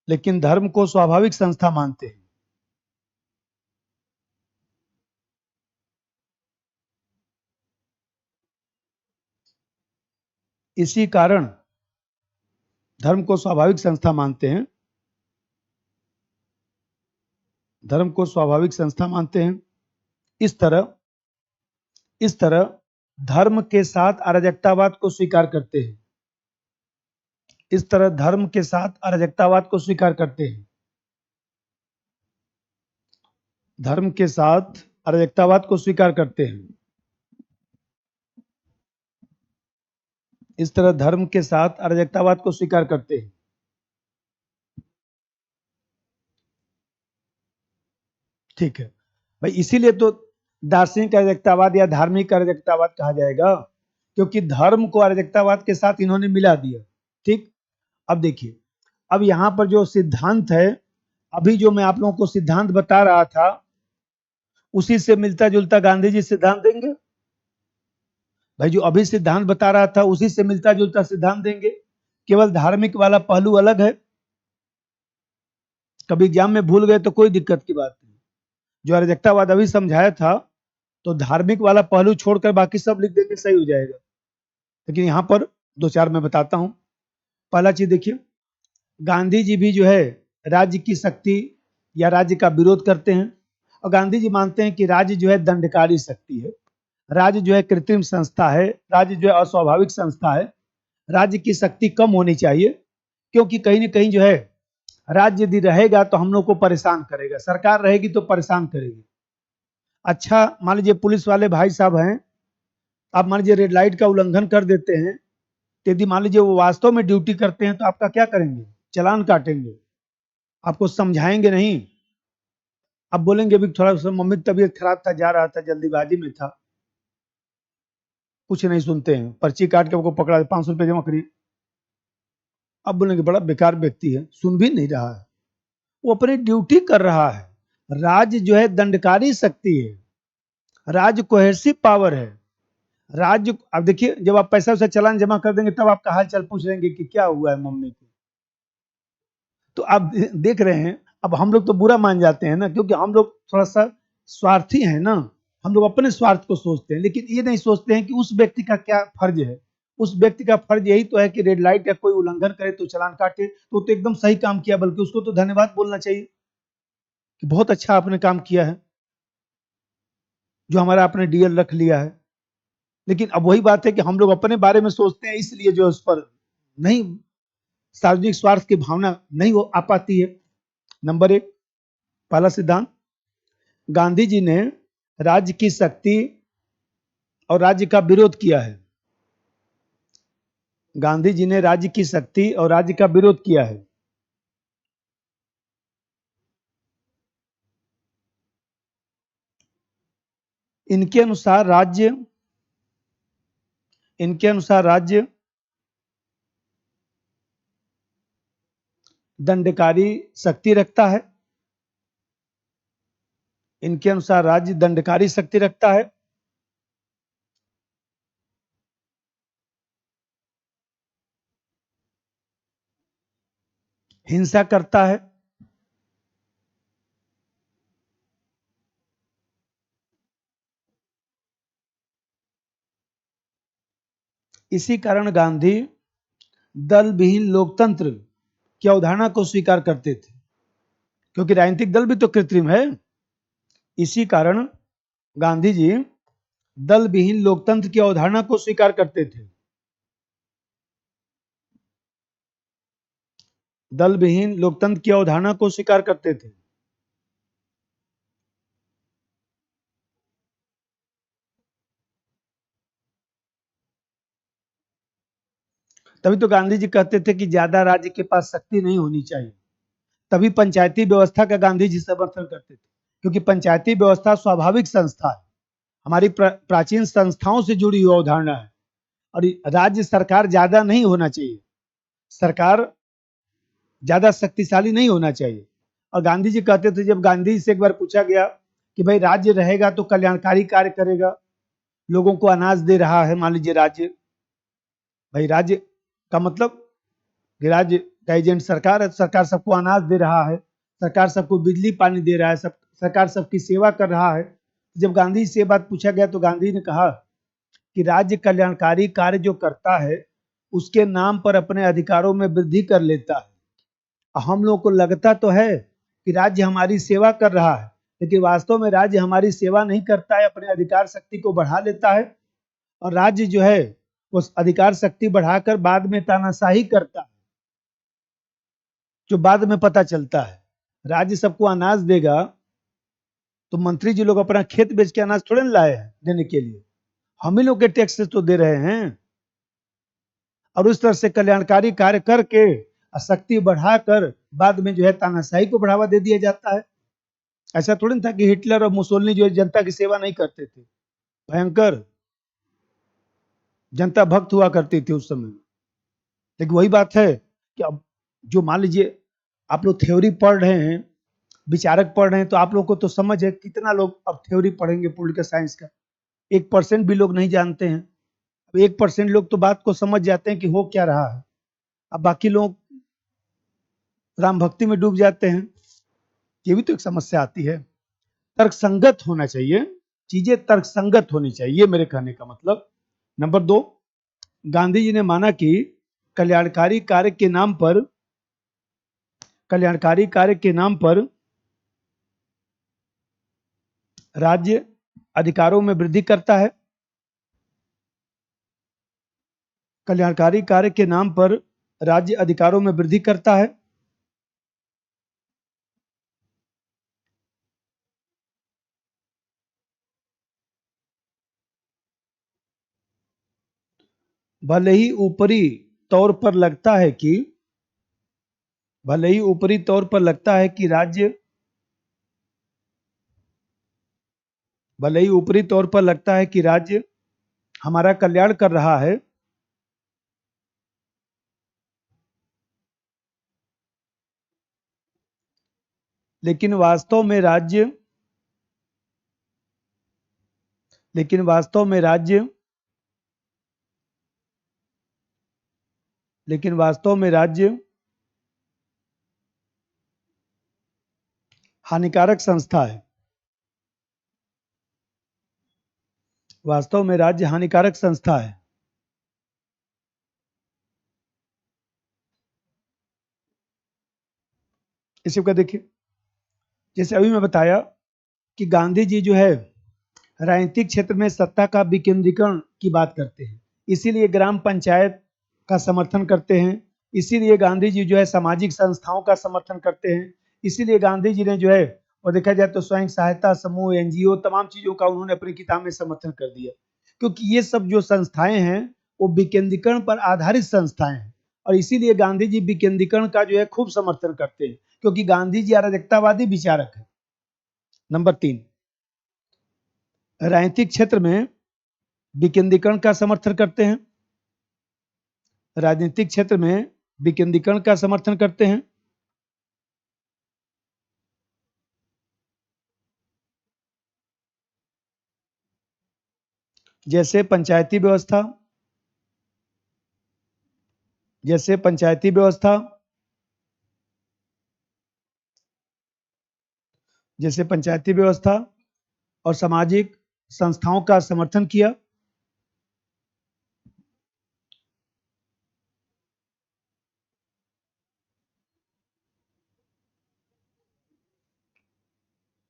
S1: लेकिन धर्म को स्वाभाविक संस्था मानते हैं। इसी कारण धर्म को स्वाभाविक संस्था मानते हैं, धर्म को स्वाभाविक संस्था मानते हैं। इस तरह धर्म के साथ अराजकतावाद को स्वीकार करते हैं, इस तरह धर्म के साथ अराजकतावाद को स्वीकार करते हैं, धर्म के साथ अराजकतावाद को स्वीकार करते हैं। इस तरह धर्म के साथ अराजकतावाद को स्वीकार करते हैं। ठीक है भाई, इसीलिए तो दार्शनिक अराजकतावाद या धार्मिक अराजकतावाद कहा जाएगा, क्योंकि धर्म को अराजकतावाद के साथ इन्होंने मिला दिया। ठीक, अब देखिए, अब यहां पर जो सिद्धांत है, अभी जो मैं आप लोगों को सिद्धांत बता रहा था, उसी से मिलता जुलता गांधी जी सिद्धांत देंगे। भाई जो अभी सिद्धांत बता रहा था, उसी से मिलता जुलता सिद्धांत देंगे, केवल धार्मिक वाला पहलू अलग है। कभी एग्जाम में भूल गए तो कोई दिक्कत की बात नहीं। जो अराजकतावाद अभी समझाया था, तो धार्मिक वाला पहलू छोड़कर बाकी सब लिख देंगे, सही हो जाएगा। लेकिन यहाँ पर दो चार मैं बताता हूँ। पहला चीज देखिए, गांधी जी भी जो है राज्य की शक्ति या राज्य का विरोध करते हैं, और गांधी जी मानते हैं कि राज्य जो है दंडकारी शक्ति है, राज्य जो है कृत्रिम संस्था है, राज्य जो है अस्वाभाविक संस्था है, राज्य की शक्ति कम होनी चाहिए, क्योंकि कहीं ना कहीं जो है राज्य यदि रहेगा तो हम लोग को परेशान करेगा, सरकार रहेगी तो परेशान करेगी। अच्छा, मान लीजिए पुलिस वाले भाई साहब हैं, आप मान लीजिए रेड लाइट का उल्लंघन कर देते हैं, तो यदि मान लीजिए वो वास्तव में ड्यूटी करते हैं तो आपका क्या करेंगे? चालान काटेंगे, आपको समझाएंगे नहीं। अब बोलेंगे अभी थोड़ा सा मम्मी की तबीयत खराब था, जा रहा था, जल्दीबाजी में था, कुछ नहीं सुनते हैं, पर्ची काट के आपको पकड़ा, 500 रुपये जमा करिए। अब बोलेंगे बड़ा बेकार व्यक्ति है, सुन भी नहीं रहा है, वो अपनी ड्यूटी कर रहा है। राज्य जो है दंडकारी शक्ति है, राज्य कोहेसिव पावर है। राज्य, अब देखिए, जब आप पैसा वैसा चालान जमा कर देंगे तब आपका हाल चाल पूछ लेंगे कि क्या हुआ है मम्मी को। तो आप देख रहे हैं, अब हम लोग तो बुरा मान जाते हैं ना, क्योंकि हम लोग थोड़ा सा स्वार्थी हैं ना, हम लोग अपने स्वार्थ को सोचते हैं, लेकिन ये नहीं सोचते हैं कि उस व्यक्ति का क्या फर्ज है। उस व्यक्ति का फर्ज यही तो है कि रेड लाइट का कोई उल्लंघन करे तो चालान काटे, तो एकदम सही काम किया, बल्कि उसको तो धन्यवाद बोलना चाहिए कि बहुत अच्छा आपने काम किया है, जो हमारा आपने डीएल रख लिया है। लेकिन अब वही बात है कि हम लोग अपने बारे में सोचते हैं, इसलिए जो उस पर नहीं, सार्वजनिक स्वार्थ की भावना नहीं हो आ पाती है। नंबर एक, पहला सिद्धांत, गांधी जी ने राज्य की शक्ति और राज्य का विरोध किया है। गांधी जी ने राज्य की शक्ति और राज्य का विरोध किया है। इनके अनुसार राज्य, इनके अनुसार राज्य दंडकारी शक्ति रखता है, इनके अनुसार राज्य दंडकारी शक्ति रखता है, हिंसा करता है, इसी कारण गांधी दल विहीन लोकतंत्र की अवधारणा को स्वीकार करते थे, क्योंकि राजनीतिक दल भी तो कृत्रिम है। इसी कारण गांधी जी दल विहीन लोकतंत्र की अवधारणा को स्वीकार करते थे, दल विहीन लोकतंत्र की अवधारणा को स्वीकार करते थे। तभी तो गांधी जी कहते थे कि ज्यादा राज्य के पास शक्ति नहीं होनी चाहिए, तभी पंचायती व्यवस्था का गांधी जी समर्थन करते थे, क्योंकि पंचायती व्यवस्था स्वाभाविक संस्था है, हमारी प्राचीन संस्थाओं से जुड़ी हुई अवधारणा है। और राज्य सरकार ज्यादा नहीं होना चाहिए, सरकार ज्यादा शक्तिशाली नहीं होना चाहिए। और गांधी जी कहते थे, जब गांधी जी से एक बार पूछा गया कि भाई राज्य रहेगा तो कल्याणकारी कार्य करेगा, लोगों को अनाज दे रहा है, मान लीजिए राज्य, भाई राज्य का मतलब कि राज्य का एजेंट सरकार है, सरकार सबको अनाज दे रहा है, सरकार सबको बिजली पानी दे रहा है, सरकार सबकी सेवा कर रहा है। जब गांधी जी से बात पूछा गया तो गांधी ने कहा कि राज्य कल्याणकारी कार्य जो करता है उसके नाम पर अपने अधिकारों में वृद्धि कर लेता है। हम लोगों को लगता तो है कि राज्य हमारी सेवा कर रहा है, लेकिन वास्तव में राज्य हमारी सेवा नहीं करता है, अपने अधिकार शक्ति को बढ़ा लेता है। और राज्य जो है उस अधिकार शक्ति बढ़ाकर बाद में तानाशाही करता है, जो बाद में पता चलता है। राज्य सबको अनाज देगा तो मंत्री जी लोग अपना खेत बेच के अनाज थोड़े ना लाए हैं देने के लिए, हम ही लोग के टैक्स से तो दे रहे हैं। और उस तरह से कल्याणकारी कार्य करके शक्ति बढ़ाकर बाद में जो है तानाशाही को बढ़ावा दे दिया जाता है। ऐसा थोड़ी ना था कि हिटलर और मुसोलिनी जो है जनता की सेवा नहीं करते थे, भयंकर जनता भक्त हुआ करती थी उस समय। लेकिन वही बात है कि अब जो मान लीजिए आप लोग थ्योरी पढ़ रहे हैं, विचारक पढ़ रहे हैं, तो आप लोग को तो समझ है, कितना लोग अब थ्योरी पढ़ेंगे पॉलिटिकल साइंस का, 1% भी लोग नहीं जानते हैं। अब 1% लोग तो बात को समझ जाते हैं कि हो क्या रहा है, अब बाकी लोग राम भक्ति में डूब जाते हैं। ये भी तो एक समस्या आती है। तर्कसंगत होना चाहिए, चीजें तर्कसंगत होनी चाहिए, मेरे कहने का मतलब। नंबर 2, गांधी जी ने माना कि कल्याणकारी कार्य के नाम पर, कल्याणकारी कार्य के नाम पर राज्य अधिकारों में वृद्धि करता है। कल्याणकारी कार्य के नाम पर राज्य अधिकारों में वृद्धि करता है। भले ही ऊपरी तौर पर लगता है कि, भले ही ऊपरी तौर पर लगता है कि राज्य, भले ही ऊपरी तौर पर लगता है कि राज्य हमारा कल्याण कर रहा है, लेकिन वास्तव में राज्य, लेकिन वास्तव में राज्य, लेकिन वास्तव में राज्य हानिकारक संस्था है। वास्तव में राज्य हानिकारक संस्था है। इसी को देखिए, जैसे अभी मैं बताया कि गांधी जी जो है राजनीतिक क्षेत्र में सत्ता का विकेंद्रीकरण की बात करते हैं, इसीलिए ग्राम पंचायत का समर्थन करते हैं, इसीलिए गांधी जी जो है सामाजिक संस्थाओं का समर्थन करते हैं, इसीलिए गांधी जी ने जो है, और देखा जाए तो स्वयं सहायता समूह, एनजीओ, तमाम चीजों का उन्होंने अपनी किताब में समर्थन कर दिया। क्योंकि ये सब जो संस्थाएं हैं वो विकेंद्रीकरण पर आधारित संस्थाएं हैं, और इसीलिए गांधी जी विकेंद्रीकरण का जो है खूब समर्थन करते हैं, क्योंकि गांधी जी अराजकतावादी विचारक हैं। नंबर 3, राजनीतिक क्षेत्र में विकेंद्रीकरण का समर्थन करते हैं, राजनीतिक क्षेत्र में विकेंद्रीकरण का समर्थन करते हैं। जैसे पंचायती व्यवस्था, जैसे पंचायती व्यवस्था, जैसे पंचायती व्यवस्था और सामाजिक संस्थाओं का समर्थन किया।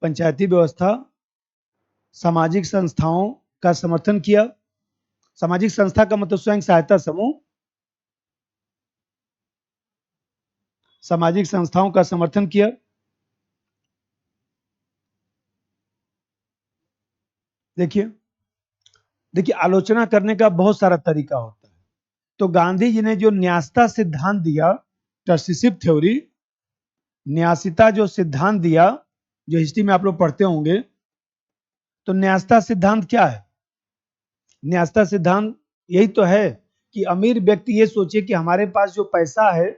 S1: पंचायती व्यवस्था, सामाजिक संस्थाओं का समर्थन किया। सामाजिक संस्था का मतलब स्वयं सहायता समूह, सामाजिक संस्थाओं का समर्थन किया। देखिए, देखिए आलोचना करने का बहुत सारा तरीका होता है। तो गांधी जी ने जो न्यासता सिद्धांत दिया, टर्सिसिव थ्योरी, न्यासिता जो सिद्धांत दिया, जो हिस्ट्री में आप लोग पढ़ते होंगे, तो न्यायता सिद्धांत क्या है? न्यायता सिद्धांत यही तो है कि अमीर व्यक्ति ये सोचे कि हमारे पास जो पैसा है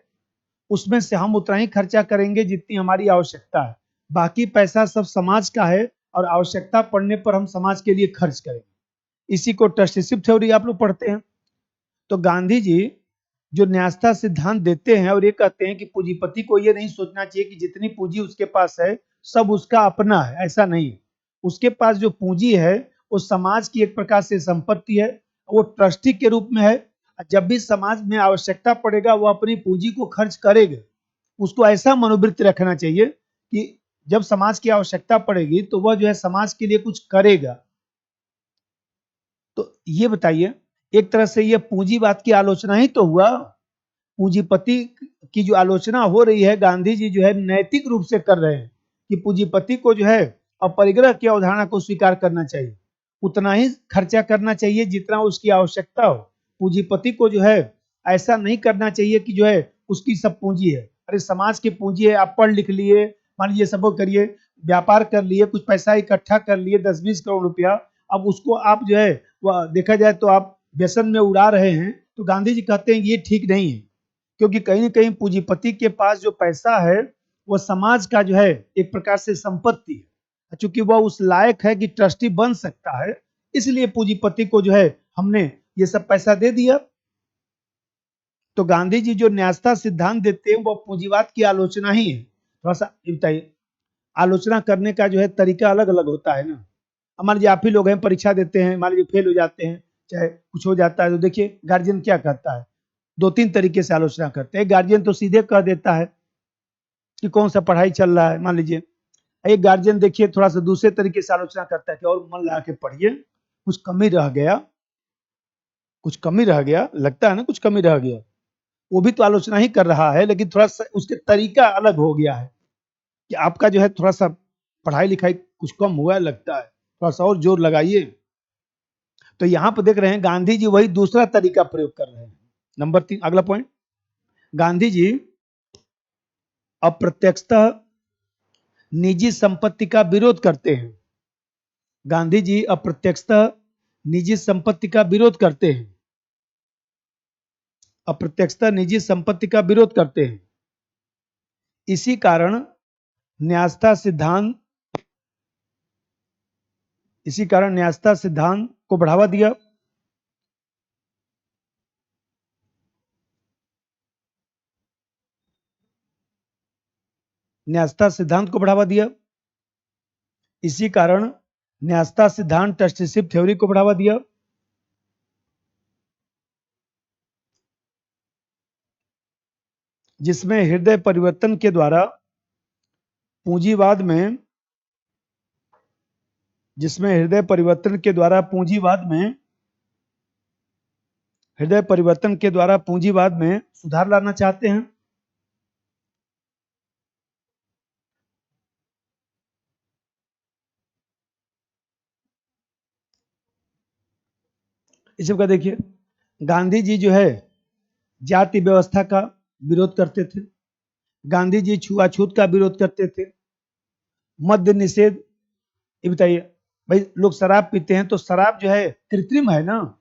S1: उसमें से हम उतना ही खर्चा करेंगे जितनी हमारी आवश्यकता है, बाकी पैसा सब समाज का है और आवश्यकता पड़ने पर हम समाज के लिए खर्च करेंगे। इसी को ट्रस्टीशिप थ्योरी आप लोग पढ़ते हैं। तो गांधी जी जो न्यायता सिद्धांत देते हैं और ये कहते हैं कि पूंजीपति को ये नहीं सोचना चाहिए कि जितनी पूंजी उसके पास है सब उसका अपना है, ऐसा नहीं है। उसके पास जो पूंजी है वो समाज की एक प्रकार से संपत्ति है, वो ट्रस्टी के रूप में है। जब भी समाज में आवश्यकता पड़ेगा वो अपनी पूंजी को खर्च करेगा। उसको ऐसा मनोवृत्ति रखना चाहिए कि जब समाज की आवश्यकता पड़ेगी तो वह जो है समाज के लिए कुछ करेगा। तो ये बताइए, एक तरह से ये पूंजीवाद की आलोचना ही तो हुआ। पूंजीपति की जो आलोचना हो रही है, गांधी जी जो है नैतिक रूप से कर रहे हैं कि पूंजीपति को जो है अपरिग्रह की अवधारणा को स्वीकार करना चाहिए, उतना ही खर्चा करना चाहिए जितना उसकी आवश्यकता हो। पूंजीपति को जो है ऐसा नहीं करना चाहिए कि जो है उसकी सब पूंजी है, अरे समाज की पूंजी है, आप पढ़ लिख लिए, मान लीजिए सब करिए, व्यापार कर लिए, कुछ पैसा इकट्ठा कर लिए 10-20 करोड़ रुपया, अब उसको आप जो है वह देखा जाए तो आप व्यसन में उड़ा रहे हैं। तो गांधी जी कहते हैं ये ठीक नहीं है, क्योंकि कहीं ना कहीं पूंजीपति के पास जो पैसा है वो समाज का जो है एक प्रकार से संपत्ति है, चूंकि वह उस लायक है कि ट्रस्टी बन सकता है, इसलिए पूंजीपति को जो है हमने ये सब पैसा दे दिया। तो गांधी जी जो न्यायता सिद्धांत देते हैं वो पूंजीवाद की आलोचना ही है। थोड़ा सा बताइए, आलोचना करने का जो है तरीका अलग अलग होता है ना। मान लीजिए आप ही लोग हैं, परीक्षा देते हैं, मान लीजिए फेल हो जाते हैं, चाहे कुछ हो जाता है, तो देखिए गार्जियन क्या करता है, 2-3 तरीके से आलोचना करते हैं। गार्जियन तो सीधे कह देता है कि कौन सा पढ़ाई चल रहा है, मान लीजिए। एक गार्जियन देखिए थोड़ा सा दूसरे तरीके से आलोचना करता है कि और मन लगा के पढ़िए, कुछ कमी रह गया, कुछ कमी रह गया, लगता है ना कुछ कमी रह गया, वो भी तो आलोचना ही कर रहा है, लेकिन थोड़ा सा उसके तरीका अलग हो गया है कि आपका जो है थोड़ा सा पढ़ाई लिखाई कुछ कम हुआ है लगता है, थोड़ा सा और जोर लगाइए। तो यहाँ पर देख रहे हैं गांधी जी वही दूसरा तरीका प्रयोग कर रहे हैं। नंबर 3, अगला पॉइंट, गांधी जी अप्रत्यक्षतः निजी संपत्ति का विरोध करते हैं। गांधी जी अप्रत्यक्षतः निजी संपत्ति का विरोध करते हैं, अप्रत्यक्षतः निजी संपत्ति का विरोध करते हैं। इसी कारण न्यायता सिद्धांत को बढ़ावा दिया। न्यायता सिद्धांत को बढ़ावा दिया, इसी कारण न्यायता सिद्धांत ट्रस्टीशिप थ्योरी को बढ़ावा दिया। जिसमें हृदय परिवर्तन के द्वारा पूंजीवाद में हृदय परिवर्तन के द्वारा पूंजीवाद में सुधार लाना चाहते हैं। इसी प्रकार देखिए गांधी जी जो है जाति व्यवस्था का विरोध करते थे, गांधी जी छुआछूत का विरोध करते थे, मद्य निषेध। ये बताइए भाई, लोग शराब पीते हैं तो शराब जो है कृत्रिम है ना,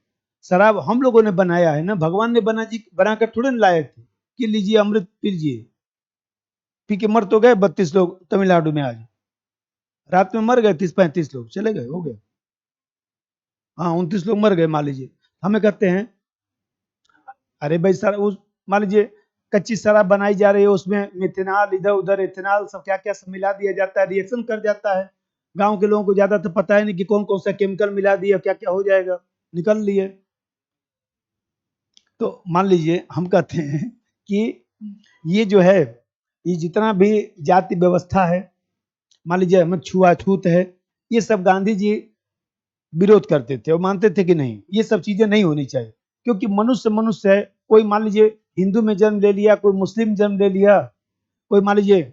S1: शराब हम लोगों ने बनाया है ना, भगवान ने बनाकर थोड़े ना लाए थे कि लीजिए अमृत पीजिए, पी के मर तो गए 32 लोग तमिलनाडु में, आज रात में मर गए 30-35 लोग, चले गए, हो गए, हाँ 29 लोग मर गए मान लीजिए। हमें कहते हैं अरे भाई सर उस मान लीजिए कच्ची शराब बनाई जा रही है, उसमें मिथेनॉल इधर उधर इथेनॉल सब क्या क्या सब मिला दिया जाता है, रिएक्शन कर जाता है। गांव के लोगों को ज्यादा तो पता है नहीं कि कौन कौन सा केमिकल मिला दिया, क्या क्या हो जाएगा, निकल लिए। तो मान लीजिए हम कहते हैं कि ये जो है, ये जितना भी जाति व्यवस्था है, मान लीजिए हम छुआछूत है, ये सब गांधी जी विरोध करते थे और मानते थे कि नहीं ये सब चीजें नहीं होनी चाहिए, क्योंकि मनुष्य मनुष्य है। कोई मान लीजिए हिंदू में जन्म ले लिया, कोई मुस्लिम जन्म ले लिया, कोई मान लीजिए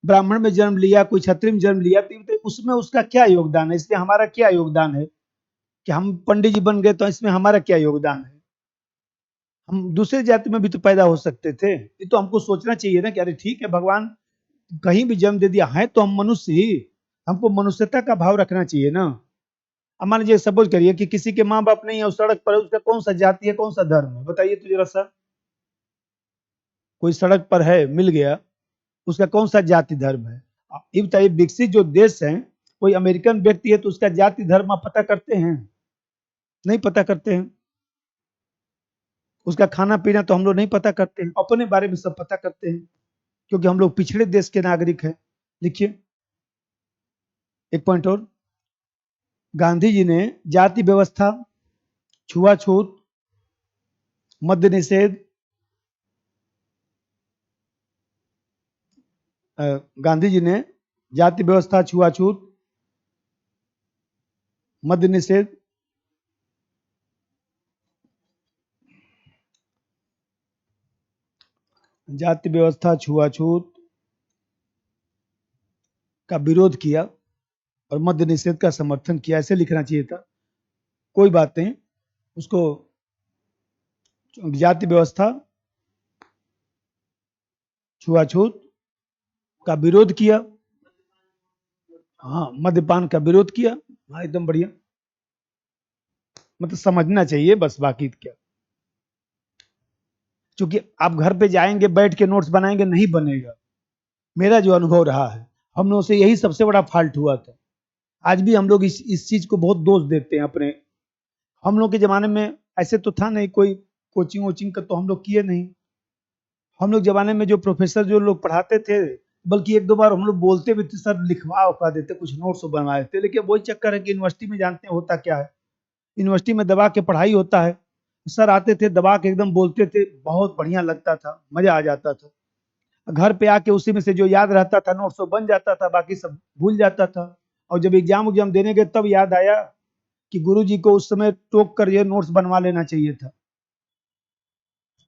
S1: ब्राह्मण में जन्म लिया, कोई क्षत्रिय में जन्म लिया, तो उसमें उसका क्या योगदान है, इसमें हमारा क्या योगदान है कि हम पंडित जी बन गए तो इसमें हमारा क्या योगदान है। हम दूसरे जाति में भी तो पैदा हो सकते थे। ये तो हमको सोचना चाहिए ना कि अरे ठीक है, भगवान कहीं भी जन्म दे दिया है तो हम मनुष्य ही, हमको मनुष्यता का भाव रखना चाहिए ना। अब मान लीजिए सपोज करिए कि किसी के माँ बाप नहीं है, उस सड़क पर है, उसका कौन सा जाति है, कौन सा धर्म है, बताइए तो जरा सा। कोई सड़क पर है, मिल गया, उसका कौन सा जाति धर्म है। ये बताइए, विकसित जो देश है, कोई अमेरिकन व्यक्ति है तो उसका जाति धर्म आप पता करते हैं? नहीं पता करते हैं। उसका खाना पीना तो हम लोग नहीं पता करते हैं, अपने बारे में सब पता करते हैं, क्योंकि हम लोग पिछड़े देश के नागरिक हैं। लिखिए एक पॉइंट और, गांधी जी ने जाति व्यवस्था, छुआछूत, मद्य निषेध, गांधी जी ने जाति व्यवस्था, छुआछूत, मद्य निषेध, जाति व्यवस्था, छुआछूत का विरोध किया और मद्य निषेध का समर्थन किया, ऐसे लिखना चाहिए था। कोई बात नहीं, उसको जाति व्यवस्था, छुआछूत का विरोध किया, हाँ मद्यपान का विरोध किया, हाँ एकदम बढ़िया, मतलब समझना चाहिए बस, बाकी क्या। क्योंकि आप घर पे जाएंगे बैठ के नोट्स बनाएंगे, नहीं बनेगा। मेरा जो अनुभव रहा है, हम लोगों से यही सबसे बड़ा फॉल्ट हुआ था। आज भी हम लोग इस चीज को बहुत दोष देते हैं अपने। हम लोग के जमाने में ऐसे तो था नहीं, कोई कोचिंग वोचिंग का तो हम लोग किए नहीं। हम लोग जमाने में जो प्रोफेसर जो लोग पढ़ाते थे, बल्कि एक दो बार हम लोग बोलते भी थे, सर लिखवा उखवा देते, कुछ नोट्स बनवा देते। लेकिन वही चक्कर है कि यूनिवर्सिटी में जानते हैं होता क्या है, यूनिवर्सिटी में दबा के पढ़ाई होता है। सर आते थे दबा के एकदम बोलते थे, बहुत बढ़िया लगता था, मजा आ जाता था। घर पे आके उसी में से जो याद रहता था नोट्स वो बन जाता था, बाकी सब भूल जाता था। और जब एग्जाम देने गए तब याद आया कि गुरुजी को उस समय टोक कर ये नोट्स बनवा लेना चाहिए था,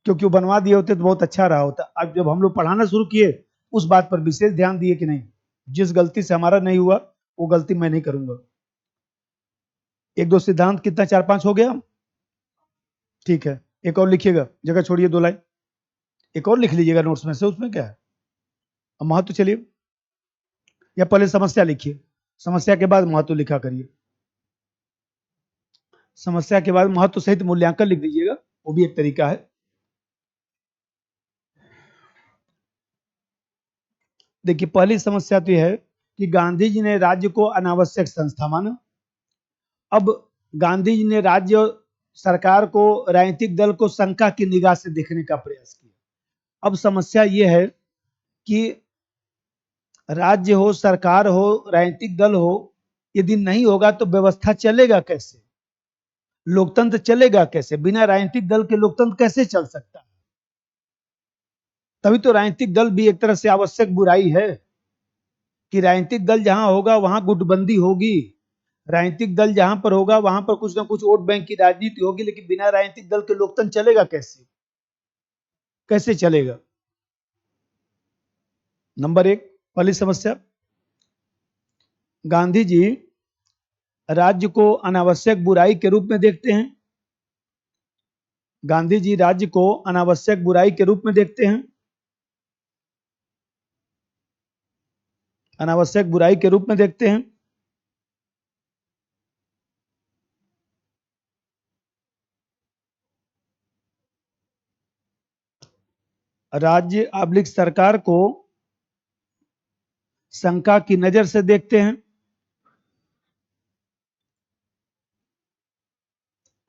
S1: क्योंकि वो बनवा दिए होते तो बहुत अच्छा रहा होता। अब जब हम लोग पढ़ाना शुरू किए, उस बात पर विशेष ध्यान दिए कि नहीं, जिस गलती से हमारा नहीं हुआ वो गलती मैं नहीं करूंगा। एक दो सिद्धांत कितना, 4-5 हो गया, ठीक है। एक और लिखिएगा, जगह छोड़िए 2 लाइन, एक और लिख लीजिएगा नोट्स में से, उसमें क्या है। अब महत्व चलिए, या पहले समस्या लिखिए, समस्या के बाद महत्व लिखा करिए। समस्या के बाद महत्व सहित मूल्यांकन लिख दीजिएगा, वो भी एक तरीका है। देखिए पहली समस्या तो यह है कि गांधी जी ने राज्य को अनावश्यक संस्था माना। अब गांधी जी ने राज्य सरकार को, राजनीतिक दल को शंका की निगाह से देखने का प्रयास किया। अब समस्या यह है कि राज्य हो, सरकार हो, राजनीतिक दल हो, यदि नहीं होगा तो व्यवस्था चलेगा कैसे, लोकतंत्र चलेगा कैसे, बिना राजनीतिक दल के लोकतंत्र कैसे चल सकता है। तभी तो राजनीतिक दल भी एक तरह से आवश्यक बुराई है, कि राजनीतिक दल जहां होगा वहां गुटबंदी होगी, राजनीतिक दल जहां पर होगा वहां पर कुछ ना कुछ वोट बैंक की राजनीति होगी। लेकिन बिना राजनीतिक दल के लोकतंत्र चलेगा कैसे, कैसे चलेगा। नंबर एक, पहली समस्या, गांधी जी राज्य को अनावश्यक बुराई के रूप में देखते हैं। गांधी जी राज्य को अनावश्यक बुराई के रूप में देखते हैं, अनावश्यक बुराई के रूप में देखते हैं। राज्य आबलिक सरकार को शंका की नजर से देखते हैं।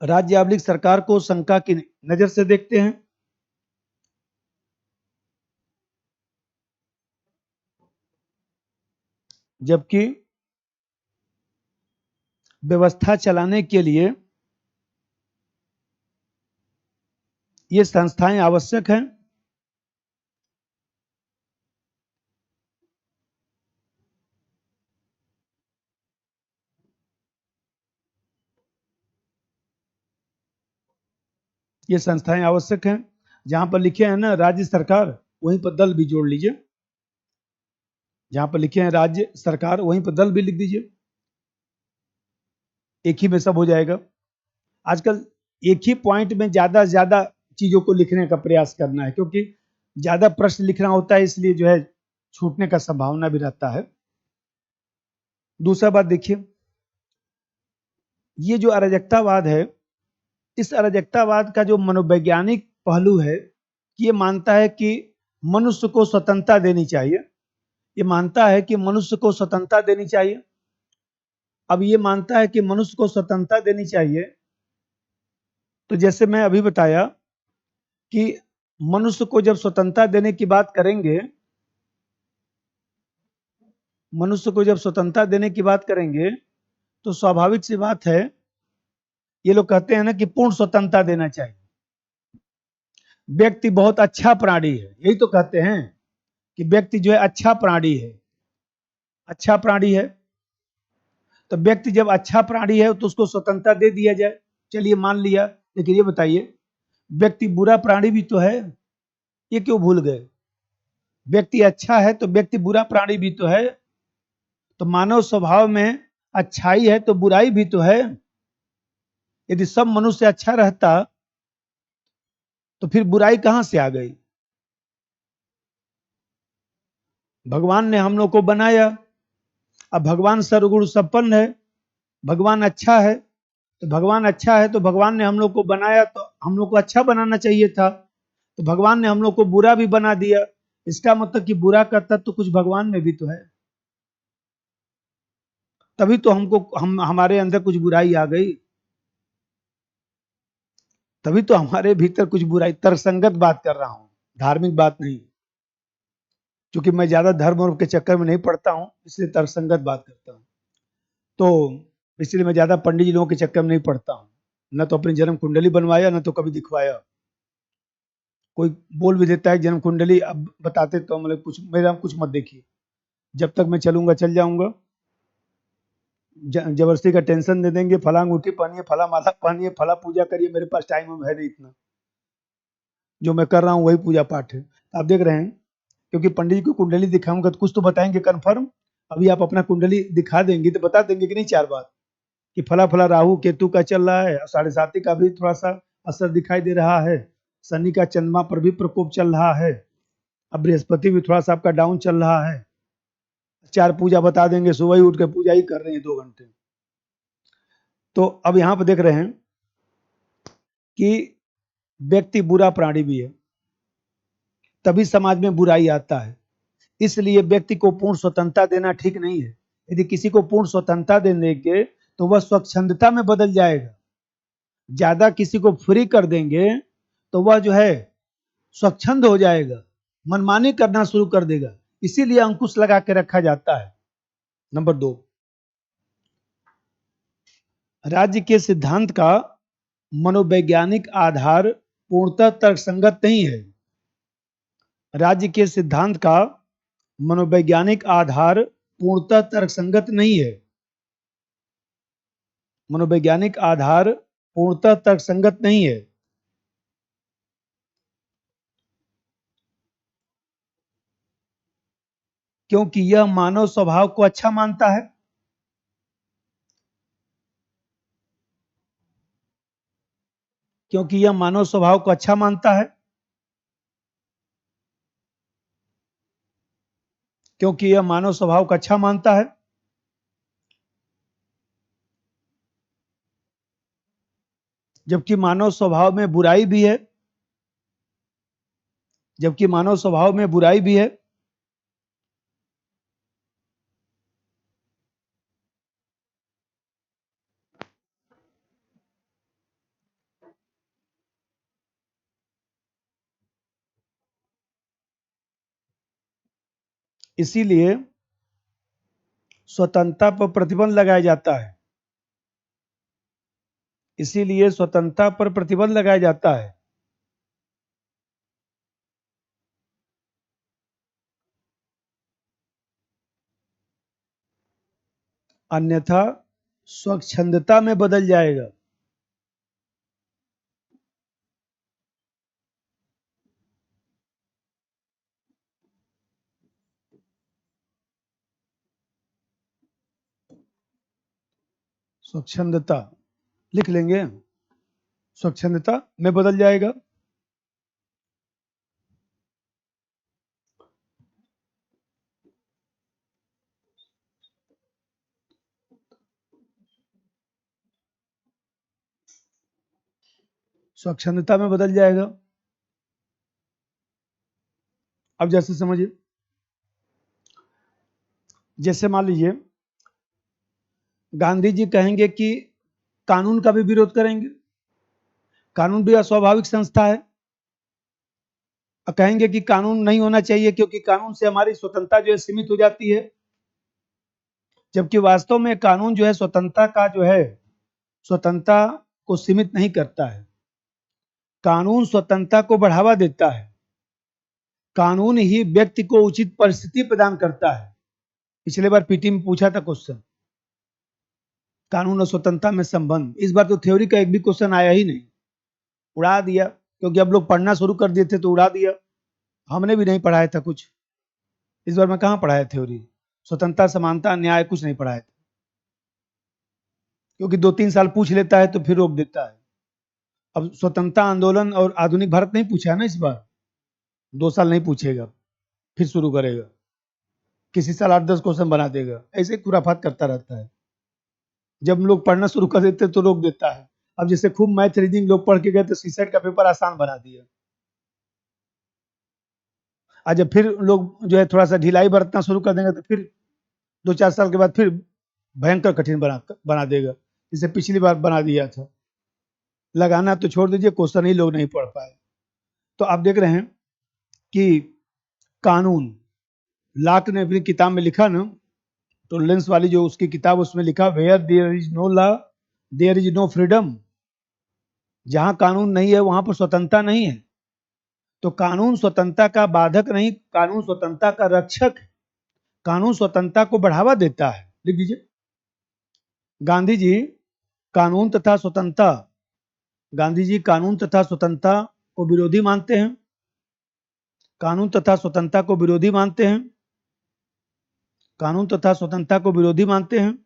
S1: राज्य आबलिक सरकार को शंका की नजर से देखते हैं। जबकि व्यवस्था चलाने के लिए ये संस्थाएं आवश्यक हैं। ये संस्थाएं आवश्यक हैं। जहां पर लिखे हैं ना राज्य सरकार, वहीं पर दल भी जोड़ लीजिए। जहां पर लिखे हैं राज्य सरकार, वहीं पर दल भी लिख दीजिए, एक ही में सब हो जाएगा। आजकल एक ही पॉइंट में ज्यादा से ज्यादा चीजों को लिखने का प्रयास करना है, क्योंकि ज्यादा प्रश्न लिखना होता है, इसलिए जो है छूटने का संभावना भी रहता है। दूसरा बात देखिए, ये जो अराजकतावाद है, इस अराजकतावाद का जो मनोवैज्ञानिक पहलू है, ये मानता है कि मनुष्य को स्वतंत्रता देनी चाहिए। ये मानता है कि मनुष्य को स्वतंत्रता देनी चाहिए। अब ये मानता है कि मनुष्य को स्वतंत्रता देनी चाहिए, तो जैसे मैं अभी बताया कि मनुष्य को जब स्वतंत्रता देने की बात करेंगे, मनुष्य को जब स्वतंत्रता देने की बात करेंगे, तो स्वाभाविक सी बात है, ये लोग कहते हैं ना कि पूर्ण स्वतंत्रता देना चाहिए। व्यक्ति बहुत अच्छा प्राणी है, यही तो कहते हैं कि व्यक्ति जो है अच्छा प्राणी है, अच्छा प्राणी है। तो व्यक्ति जब अच्छा प्राणी है तो उसको स्वतंत्रता दे दिया जाए, चलिए मान लिया। लेकिन ये बताइए, व्यक्ति बुरा प्राणी भी तो है, ये क्यों भूल गए? व्यक्ति अच्छा है तो व्यक्ति बुरा प्राणी भी तो है। तो मानव स्वभाव में अच्छाई है तो बुराई भी तो है। यदि सब मनुष्य अच्छा रहता तो फिर बुराई कहां से आ गई? भगवान ने हम लोग को बनाया, अब भगवान सर्वगुण संपन्न है, भगवान अच्छा है, तो भगवान अच्छा है तो भगवान ने हम लोग को बनाया, तो हम लोग को अच्छा बनाना चाहिए था। तो भगवान ने हम लोग को बुरा भी बना दिया, इसका मतलब कि बुरा का तत्व तो कुछ भगवान में भी तो है। तभी तो हमारे अंदर कुछ बुराई आ गई, तभी तो हमारे भीतर कुछ बुराई। तर्कसंगत बात कर रहा हूं, धार्मिक बात नहीं। क्योंकि मैं ज्यादा धर्म वर्म के चक्कर में नहीं पड़ता हूं, इसलिए तर्कसंगत बात करता हूं। तो इसलिए मैं ज्यादा पंडित जी लोगों के चक्कर में नहीं पड़ता हूं। न तो अपनी जन्म कुंडली बनवाया, न तो कभी दिखवाया। कोई बोल भी देता है जन्म कुंडली अब बताते, तो मतलब कुछ मेरा कुछ मत देखिए, जब तक मैं चलूंगा चल जाऊंगा। जबरदस्ती का टेंशन दे देंगे, फला अंगूठी पहनिए, फला माला पहनिए, फला पूजा करिए, मेरे पास टाइम है नहीं इतना। जो मैं कर रहा हूँ वही पूजा पाठ है। आप देख रहे हैं, क्योंकि पंडित जी को कुंडली दिखाऊंगा तो कुछ तो बताएंगे कन्फर्म। अभी आप अपना कुंडली दिखा देंगे तो बता देंगे कि नहीं, चार बात कि फला फला राहु केतु का चल रहा है, और साढ़े साथी का भी थोड़ा सा असर दिखाई दे रहा है, शनि का चंद्रमा पर भी प्रकोप चल रहा है, अब बृहस्पति भी थोड़ा सा आपका डाउन चल रहा है। चार पूजा बता देंगे, सुबह ही उठ के पूजा ही कर रहे हैं 2 घंटे। तो अब यहाँ पे देख रहे हैं कि व्यक्ति बुरा प्राणी भी है, तभी समाज में बुराई आता है। इसलिए व्यक्ति को पूर्ण स्वतंत्रता देना ठीक नहीं है। यदि किसी को पूर्ण स्वतंत्रता देने के तो वह स्वच्छंदता में बदल जाएगा। ज्यादा किसी को फ्री कर देंगे तो वह जो है स्वच्छंद हो जाएगा, मनमानी करना शुरू कर देगा। इसीलिए अंकुश लगा के रखा जाता है। नंबर 2, राज्य के सिद्धांत का मनोवैज्ञानिक आधार पूर्णतः तर्कसंगत नहीं है। राज्य के सिद्धांत का मनोवैज्ञानिक आधार पूर्णतः तर्कसंगत नहीं है। मनोवैज्ञानिक आधार पूर्णतः तर्कसंगत नहीं है, क्योंकि यह मानव स्वभाव को अच्छा मानता है। क्योंकि यह मानव स्वभाव को अच्छा मानता है, क्योंकि यह मानव स्वभाव को अच्छा मानता है। जबकि मानव स्वभाव में बुराई भी है, जबकि मानव स्वभाव में बुराई भी है। इसीलिए स्वतंत्रता पर प्रतिबंध लगाया जाता है। इसीलिए स्वतंत्रता पर प्रतिबंध लगाया जाता है। अन्यथा स्वच्छंदता में बदल जाएगा। स्वच्छंदता लिख लेंगे, स्वच्छंदता में बदल जाएगा। स्वच्छंदता में बदल जाएगा। अब जैसे समझिए, जैसे मान लीजिए गांधी जी कहेंगे कि कानून का भी विरोध करेंगे, कानून भी अस्वाभाविक संस्था है, और कहेंगे कि कानून नहीं होना चाहिए क्योंकि कानून से हमारी स्वतंत्रता जो है सीमित हो जाती है। जबकि वास्तव में कानून जो है स्वतंत्रता का जो है स्वतंत्रता को सीमित नहीं करता है, कानून स्वतंत्रता को बढ़ावा देता है। कानून ही व्यक्ति को उचित परिस्थिति प्रदान करता है। पिछले बार पीटी में पूछा था क्वेश्चन, कानून और स्वतंत्रता में संबंध। इस बार तो थ्योरी का एक भी क्वेश्चन आया ही नहीं, उड़ा दिया, क्योंकि अब लोग पढ़ना शुरू कर दिए थे तो उड़ा दिया। हमने भी नहीं पढ़ाया था कुछ, इस बार मैं कहाँ पढ़ाया थ्योरी, स्वतंत्रता, समानता, न्याय कुछ नहीं पढ़ाया था, क्योंकि 2-3 साल पूछ लेता है तो फिर रोक देता है। अब स्वतंत्रता आंदोलन और आधुनिक भारत नहीं पूछा है ना इस बार, 2 साल नहीं पूछेगा, फिर शुरू करेगा, किसी साल 8-10 क्वेश्चन बना देगा, ऐसे खुराफात करता रहता है। जब हम लोग पढ़ना शुरू कर देते तो रोक देता है। अब जैसे खूब मैथ रीडिंग लोग पढ़ के गए तो सीसेट का पेपर आसान बना दिया, आज जब फिर लोग जो है थोड़ा सा ढिलाई बरतना शुरू कर देंगे तो फिर 2-4 साल के बाद फिर भयंकर कठिन बना देगा, जिसे पिछली बार बना दिया था। लगाना तो छोड़ दीजिए, क्वेश्चन ही लोग नहीं पढ़ पाए। तो आप देख रहे हैं कि कानून, लॉक ने अपनी किताब में लिखा ना, टॉलरेंस वाली जो उसकी किताब, उसमें लिखा where there is no law there is no freedom. जहां कानून नहीं है वहां पर स्वतंत्रता नहीं है। तो कानून स्वतंत्रता का बाधक नहीं, कानून स्वतंत्रता का रक्षक है, कानून स्वतंत्रता को बढ़ावा देता है। लिख दीजिए, गांधी जी कानून तथा स्वतंत्रता, गांधी जी कानून तथा स्वतंत्रता को विरोधी मानते हैं, कानून तथा स्वतंत्रता को विरोधी मानते हैं, कानून तथा स्वतंत्रता को विरोधी मानते हैं।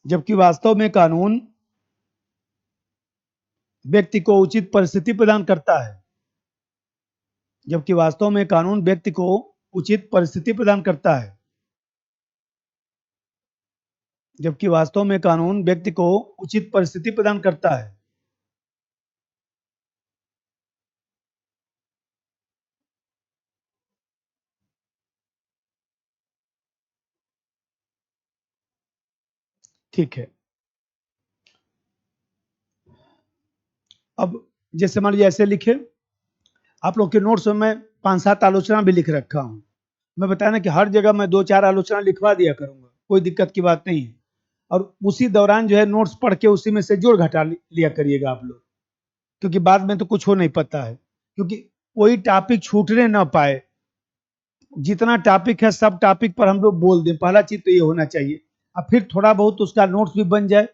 S1: जबकि वास्तव में कानून व्यक्ति को उचित परिस्थिति प्रदान करता है, जबकि वास्तव में कानून व्यक्ति को उचित परिस्थिति प्रदान करता है, जबकि वास्तव में कानून व्यक्ति को उचित परिस्थिति प्रदान करता है। ठीक है, अब जैसे मान लीजिए ऐसे लिखे, आप लोग के नोट्स में मैं 5-7 आलोचना भी लिख रखा हूं। मैं बताया ना कि हर जगह मैं 2-4 आलोचना लिखवा दिया करूंगा, कोई दिक्कत की बात नहीं है। और उसी दौरान जो है नोट्स पढ़ के उसी में से जोड़ घटा लिया करिएगा आप लोग, क्योंकि बाद में तो कुछ हो नहीं पता है, क्योंकि कोई टॉपिक छूटने ना पाए। जितना टॉपिक है सब टॉपिक पर हम लोग बोल दें, पहला चीज तो ये होना चाहिए। अब फिर थोड़ा बहुत उसका नोट्स भी बन जाए,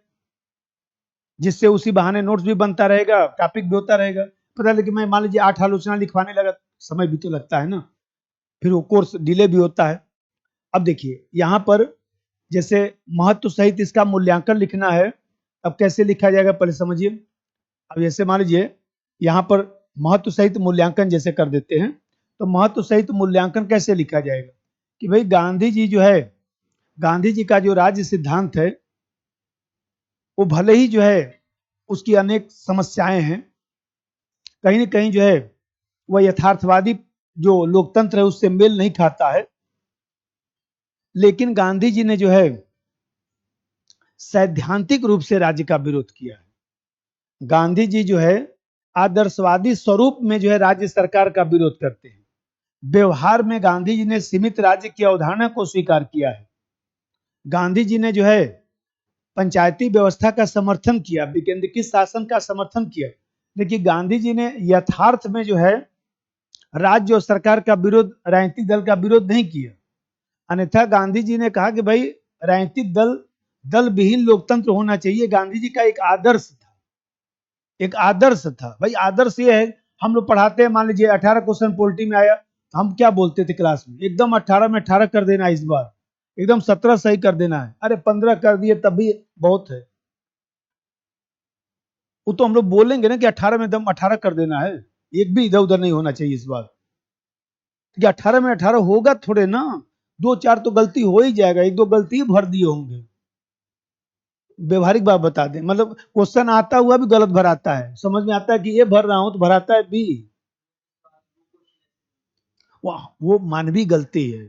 S1: जिससे उसी बहाने नोट्स भी बनता रहेगा, टॉपिक भी होता रहेगा। पता लगे मैं मान लीजिए 8 आलोचना लिखवाने लगा, समय भी तो लगता है ना, फिर वो कोर्स डिले भी होता है। अब देखिए यहाँ पर जैसे महत्व सहित इसका मूल्यांकन लिखना है। अब कैसे लिखा जाएगा पहले समझिए। अब जैसे मान लीजिए यहाँ पर महत्व सहित मूल्यांकन जैसे कर देते हैं, तो महत्व सहित मूल्यांकन कैसे लिखा जाएगा कि भाई गांधी जी जो है, गांधी जी का जो राज्य सिद्धांत है वो भले ही जो है उसकी अनेक समस्याएं हैं, कहीं ना कहीं जो है वह यथार्थवादी जो लोकतंत्र है उससे मेल नहीं खाता है, लेकिन गांधी जी ने जो है सैद्धांतिक रूप से राज्य का विरोध किया है। गांधी जी जो है आदर्शवादी स्वरूप में जो है राज्य सरकार का विरोध करते हैं। व्यवहार में गांधी जी ने सीमित राज्य की अवधारणा को स्वीकार किया है। गांधी जी ने जो है पंचायती व्यवस्था का समर्थन किया, विकेंद्रीकृत शासन का समर्थन किया, लेकिन गांधी जी ने यथार्थ में जो है राज्य और सरकार का विरोध, राजनीतिक दल का विरोध नहीं किया। अन्यथा गांधी जी ने कहा कि भाई राजनीतिक दल विहीन लोकतंत्र होना चाहिए। गांधी जी का एक आदर्श था, एक आदर्श था। भाई आदर्श ये है, हम लोग पढ़ाते हैं, मान लीजिए 18 क्वेश्चन पॉलिटी में आया, हम क्या बोलते थे क्लास में, एकदम 18 में 18 कर देना, इस बार एकदम 17 सही कर देना है। अरे 15 कर दिए तब भी बहुत है। वो तो हम लोग बोलेंगे ना कि 18 में एकदम 18 कर देना है, एक भी इधर उधर नहीं होना चाहिए इस बार, कि 18 में 18 होगा थोड़े ना, 2-4 तो गलती हो ही जाएगा, 1-2 गलती भर दिए होंगे। व्यवहारिक बात बता दें, मतलब क्वेश्चन आता हुआ भी गलत भराता है, समझ में आता है कि ये भर रहा हूं तो भराता है बी। वाह, वो मानवीय गलती है।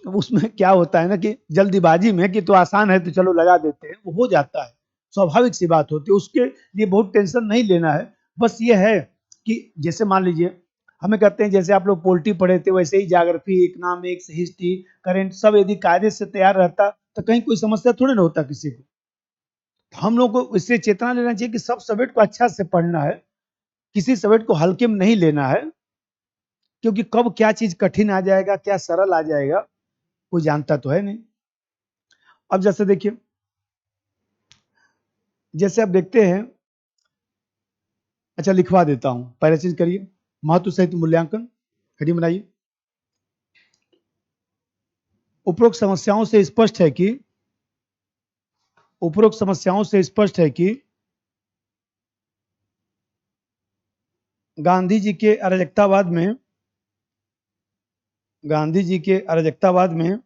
S1: तो उसमें क्या होता है ना कि जल्दीबाजी में कि तो आसान है तो चलो लगा देते हैं, वो हो जाता है, स्वाभाविक सी बात होती है, उसके लिए बहुत टेंशन नहीं लेना है। बस ये है कि जैसे मान लीजिए हमें कहते हैं, जैसे आप लोग पोल्ट्री पढ़े थे वैसे ही ज्योग्राफी, इकोनॉमिक्स, हिस्ट्री, करेंट सब यदि कायदे से तैयार रहता तो कहीं कोई समस्या थोड़ी ना होता किसी को। तो हम लोग को इससे चेतना लेना चाहिए कि सब सब्जेक्ट को अच्छा से पढ़ना है, किसी सब्जेक्ट को हल्के में नहीं लेना है, क्योंकि कब क्या चीज कठिन आ जाएगा, क्या सरल आ जाएगा, कोई जानता तो है नहीं। अब जैसे देखिए, जैसे आप देखते हैं, अच्छा लिखवा देता हूं, पहले चीज करिए, महत्व सहित मूल्यांकन, हेडिंग बनाइए। उपरोक्त समस्याओं से स्पष्ट है कि उपरोक्त समस्याओं से स्पष्ट है कि गांधी जी के अराजकतावाद में गांधी जी के अराजकतावाद में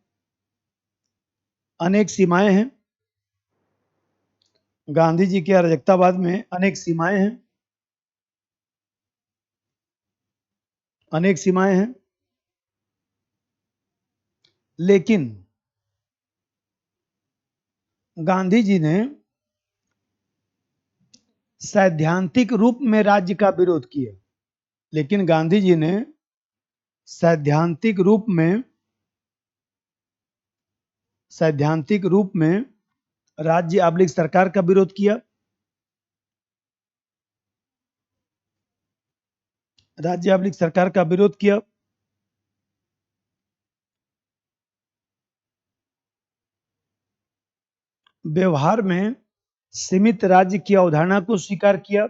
S1: अनेक सीमाएं हैं। गांधी जी के अराजकतावाद में अनेक सीमाएं हैं। अनेक सीमाएं हैं, लेकिन गांधी जी ने सैद्धांतिक रूप में राज्य का विरोध किया। लेकिन गांधी जी ने सैद्धांतिक रूप में सैद्धांतिक रूप में राज्य आबलिक सरकार का विरोध किया। राज्य आबलिक सरकार का विरोध किया। व्यवहार में सीमित राज्य की अवधारणा को स्वीकार किया।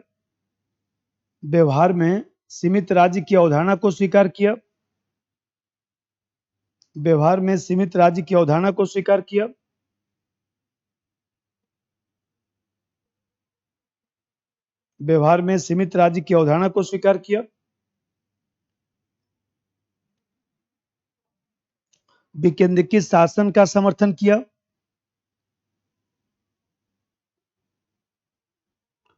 S1: व्यवहार में सीमित राज्य की अवधारणा को स्वीकार किया। व्यवहार में सीमित राज्य की अवधारणा को स्वीकार किया। व्यवहार में सीमित राज्य की अवधारणा को स्वीकार किया। विकेंद्रीकृत शासन का समर्थन किया।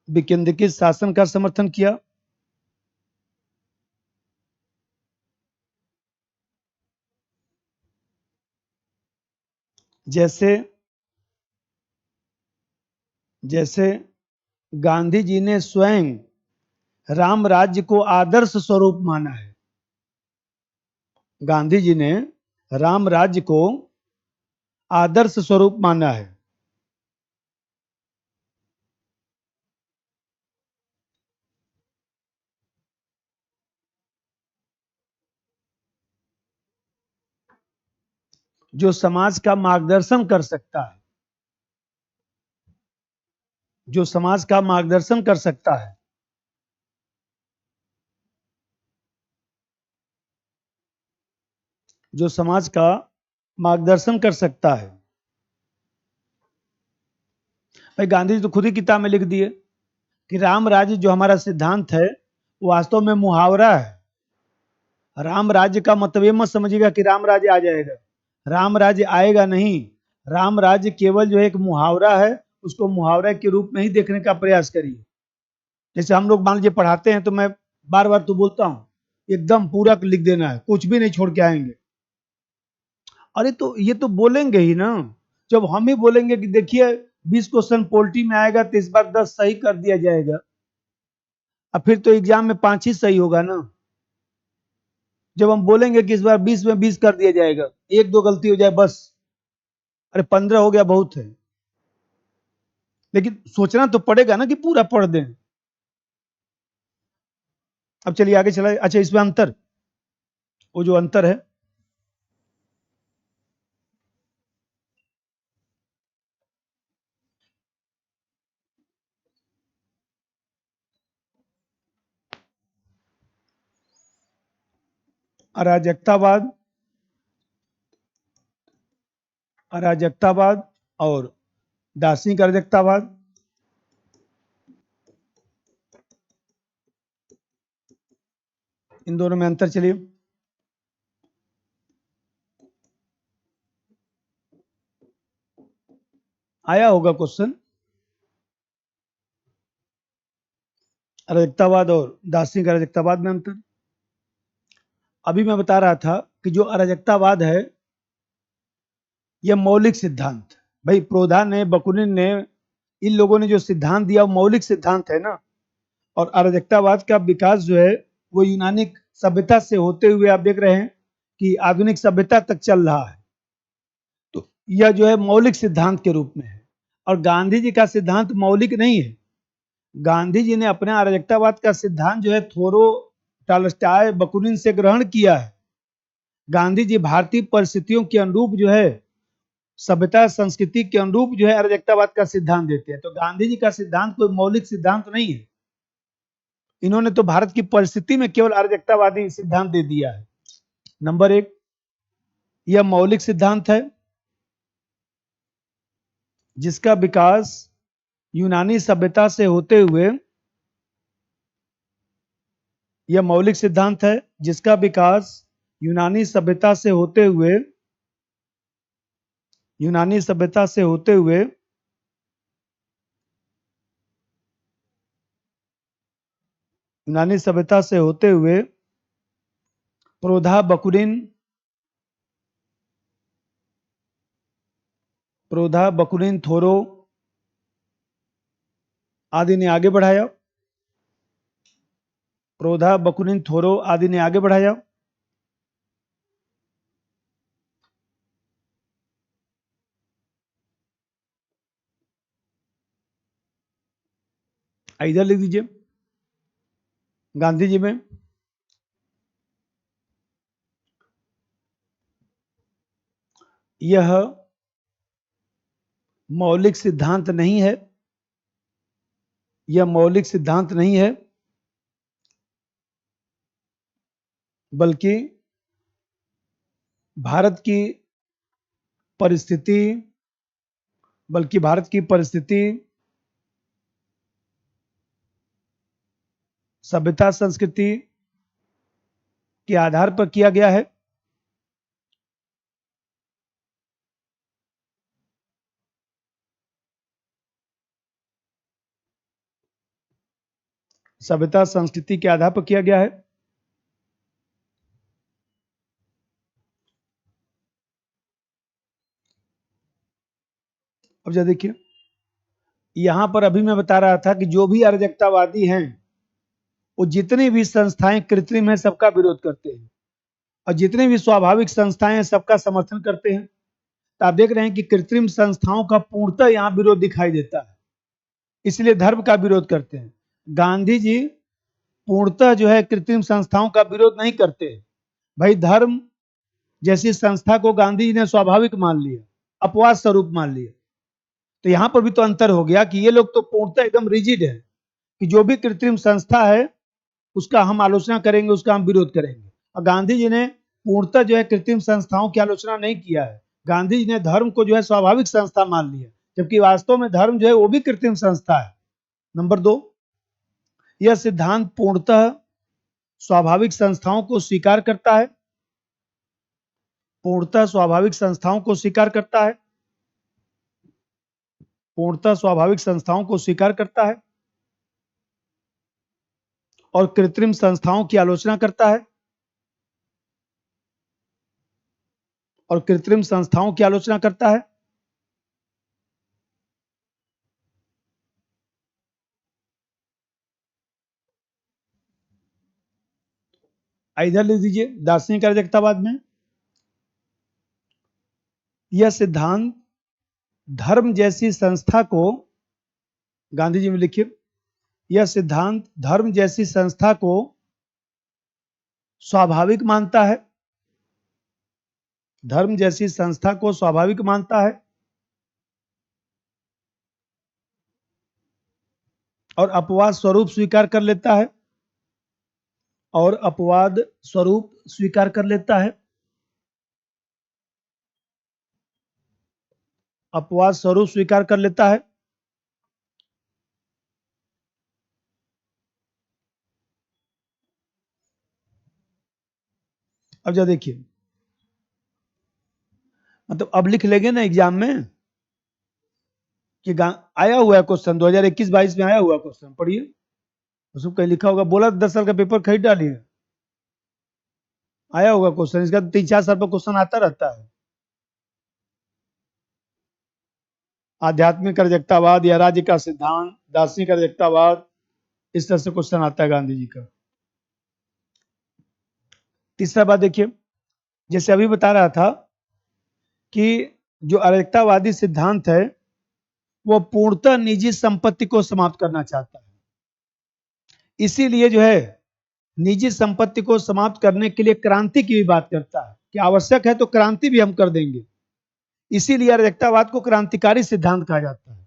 S1: विकेंद्रीकृत शासन का समर्थन किया। जैसे जैसे गांधी जी ने स्वयं राम राज्य को आदर्श स्वरूप माना है। गांधी जी ने राम राज्य को आदर्श स्वरूप माना है। जो समाज का मार्गदर्शन कर सकता है। जो समाज का मार्गदर्शन कर सकता है। जो समाज का मार्गदर्शन कर सकता है। भाई गांधी जी तो खुद ही किताब में लिख दिए कि राम राज्य जो हमारा सिद्धांत है वो वास्तव में मुहावरा है। राम राज्य का मतलब ये मत समझिएगा कि राम राज्य आ जाएगा। राम राज्य आएगा नहीं। राम राज्य केवल जो एक मुहावरा है, उसको मुहावरा के रूप में ही देखने का प्रयास करिए। जैसे हम लोग मान लीजिए पढ़ाते हैं तो मैं बार बार तो बोलता हूँ एकदम पूरा लिख देना है, कुछ भी नहीं छोड़ के आएंगे। अरे तो ये तो बोलेंगे ही ना। जब हम ही बोलेंगे कि देखिए 20 क्वेश्चन पोल्ट्री में आएगा तो इस बार 10 सही कर दिया जाएगा, अब फिर तो एग्जाम में 5 ही सही होगा ना। जब हम बोलेंगे कि इस बार 20 में 20 कर दिया जाएगा, एक दो गलती हो जाए बस, अरे 15 हो गया बहुत है। लेकिन सोचना तो पड़ेगा ना कि पूरा पढ़ दें। अब चलिए आगे चला। अच्छा, इसमें अंतर, वो जो अंतर है, अराजकतावाद, अराजकतावाद और दार्शनिक अराजकतावाद, इन दोनों में अंतर चलिए। आया होगा क्वेश्चन। अराजकतावाद और दार्शनिक अराजकतावाद में अंतर। अभी मैं बता रहा था कि जो अराजकतावाद है यह मौलिक सिद्धांत, भाई प्रोधा ने, बकुनिन ने, इन लोगों ने जो सिद्धांत दिया वो मौलिक सिद्धांत है ना। और अराजकतावाद का विकास जो है वो यूनानी सभ्यता से होते हुए आप देख रहे हैं कि आधुनिक सभ्यता तक चल रहा है। तो यह जो है मौलिक सिद्धांत के रूप में है। और गांधी जी का सिद्धांत मौलिक नहीं है। गांधी जी ने अपने अराजकतावाद का सिद्धांत जो है थोरो, टॉलस्टॉय, बकुनिन से ग्रहण किया है। गांधी जी भारतीय परिस्थितियों के अनुरूप जो है, सभ्यता संस्कृति के अनुरूप जो है अराजकतावाद का सिद्धांत देते हैं। तो गांधी जी का सिद्धांत कोई मौलिक सिद्धांत नहीं है। इन्होंने तो भारत की परिस्थिति में केवल अराजकतावादी सिद्धांत दे दिया है। नंबर एक, यह मौलिक सिद्धांत है जिसका विकास यूनानी सभ्यता से होते हुए, यह मौलिक सिद्धांत है जिसका विकास यूनानी सभ्यता से होते हुए, यूनानी सभ्यता से होते हुए यूनानी सभ्यता से होते हुए प्रोधा बकुनिन, प्रोधा बकुनिन, थोरो आदि ने आगे बढ़ाया। प्रोधा बकुनिन, थोरो आदि ने आगे बढ़ाया। इधर लिख दीजिए गांधी जी में यह मौलिक सिद्धांत नहीं है, यह मौलिक सिद्धांत नहीं है, बल्कि भारत की परिस्थिति, बल्कि भारत की परिस्थिति, सभ्यता संस्कृति के आधार पर किया गया है। सभ्यता संस्कृति के आधार पर किया गया है। अब जरा देखिए, यहां पर अभी मैं बता रहा था कि जो भी अराजकतावादी हैं वो जितनी भी संस्थाएं कृत्रिम है सबका विरोध करते हैं, और जितनी भी स्वाभाविक संस्थाएं हैं सबका समर्थन करते हैं। तो आप देख रहे हैं कि कृत्रिम संस्थाओं का पूर्णतः यहाँ विरोध दिखाई देता है, इसलिए धर्म का विरोध करते हैं। गांधी जी पूर्णतः जो है कृत्रिम संस्थाओं का विरोध नहीं करते। भाई धर्म जैसी संस्था को गांधी जी ने स्वाभाविक मान लिया, अपवाद स्वरूप मान लिया। तो यहाँ पर भी तो अंतर हो गया कि ये लोग तो पूर्णतः एकदम रिजिड है कि जो भी कृत्रिम संस्था है उसका हम आलोचना करेंगे, उसका हम विरोध करेंगे। और गांधी जी ने पूर्णतः जो है कृत्रिम संस्थाओं की आलोचना नहीं किया है। गांधी जी ने धर्म को जो है स्वाभाविक संस्था मान लिया, जबकि वास्तव में धर्म जो है वो भी कृत्रिम संस्था है। नंबर दो, यह सिद्धांत पूर्णतः स्वाभाविक संस्थाओं को स्वीकार करता है, पूर्णतः स्वाभाविक संस्थाओं को स्वीकार करता है, पूर्णतः स्वाभाविक संस्थाओं को स्वीकार करता है और कृत्रिम संस्थाओं की आलोचना करता है, और कृत्रिम संस्थाओं की आलोचना करता है। इधर लिख दीजिए दार्शनिक अराजकतावाद में यह सिद्धांत धर्म जैसी संस्था को, गांधी जी में लिखिए, यह सिद्धांत धर्म जैसी संस्था को स्वाभाविक मानता है, धर्म जैसी संस्था को स्वाभाविक मानता है और अपवाद स्वरूप स्वीकार कर लेता है, और अपवाद स्वरूप स्वीकार कर लेता है, अपवाद स्वरूप स्वीकार कर लेता है। अब जरा देखिए, मतलब अब लिख लेंगे ना एग्जाम में, कि आया हुआ है क्वेश्चन 2021-22 में आया हुआ क्वेश्चन, पढ़िए उसमें कहीं लिखा होगा, बोला 10 साल का पेपर खरीद डालिए, आया होगा क्वेश्चन। इसका 3-4 साल पर क्वेश्चन आता रहता है। आध्यात्मिक अराजकतावाद या राज्य का सिद्धांत, दार्शनिक अराजकतावाद, इस तरह से क्वेश्चन आता है गांधी जी का। तीसरा बात देखिए, जैसे अभी बता रहा था कि जो अराजकतावादी सिद्धांत है वो पूर्णतः निजी संपत्ति को समाप्त करना चाहता है। इसीलिए जो है निजी संपत्ति को समाप्त करने के लिए क्रांति की भी बात करता है कि आवश्यक है तो क्रांति भी हम कर देंगे। इसीलिए अराजकतावाद को क्रांतिकारी सिद्धांत कहा जाता है।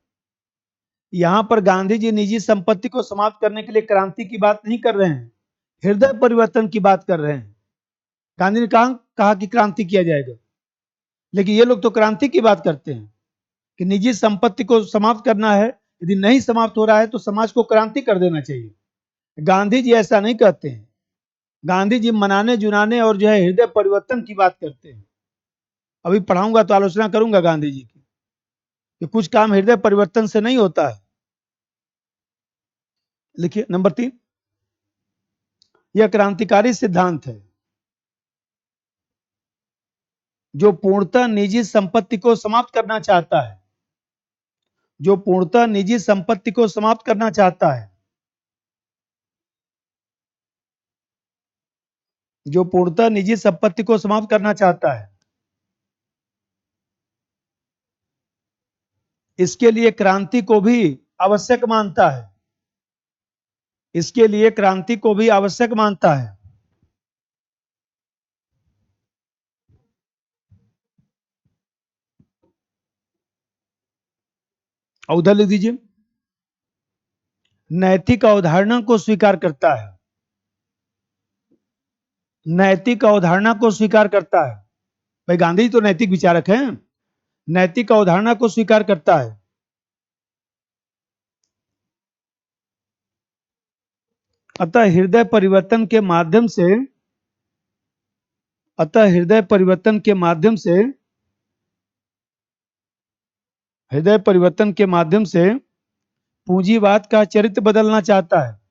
S1: यहां पर गांधी जी निजी संपत्ति को समाप्त करने के लिए क्रांति की बात नहीं कर रहे हैं, हृदय परिवर्तन की बात कर रहे हैं। गांधी ने कहा कि क्रांति किया जाएगा, लेकिन ये लोग तो क्रांति की बात करते हैं कि निजी संपत्ति को समाप्त करना है, यदि नहीं समाप्त हो रहा है तो समाज को क्रांति कर देना चाहिए। गांधी जी ऐसा नहीं कहते हैं। गांधी जी मनाने जुनाने और जो है हृदय परिवर्तन की बात करते हैं। अभी पढ़ाऊंगा तो आलोचना करूंगा गांधी जी की कि कुछ काम हृदय परिवर्तन से नहीं होता है। लिखिए नंबर 3, यह क्रांतिकारी सिद्धांत है जो पूर्णतः निजी संपत्ति को समाप्त करना चाहता है, जो पूर्णतः निजी संपत्ति को समाप्त करना चाहता है, जो पूर्णतः निजी संपत्ति को समाप्त करना चाहता है। इसके लिए क्रांति को भी आवश्यक मानता है, इसके लिए क्रांति को भी आवश्यक मानता है। और उधर लिख दीजिए, नैतिक अवधारणा को स्वीकार करता है, नैतिक अवधारणा को स्वीकार करता है। भाई गांधी तो नैतिक विचारक हैं, नैतिक अवधारणा को स्वीकार करता है। अतः हृदय परिवर्तन के माध्यम से, अतः हृदय परिवर्तन के माध्यम से, हृदय परिवर्तन के माध्यम से पूंजीवाद का चरित्र बदलना चाहता है।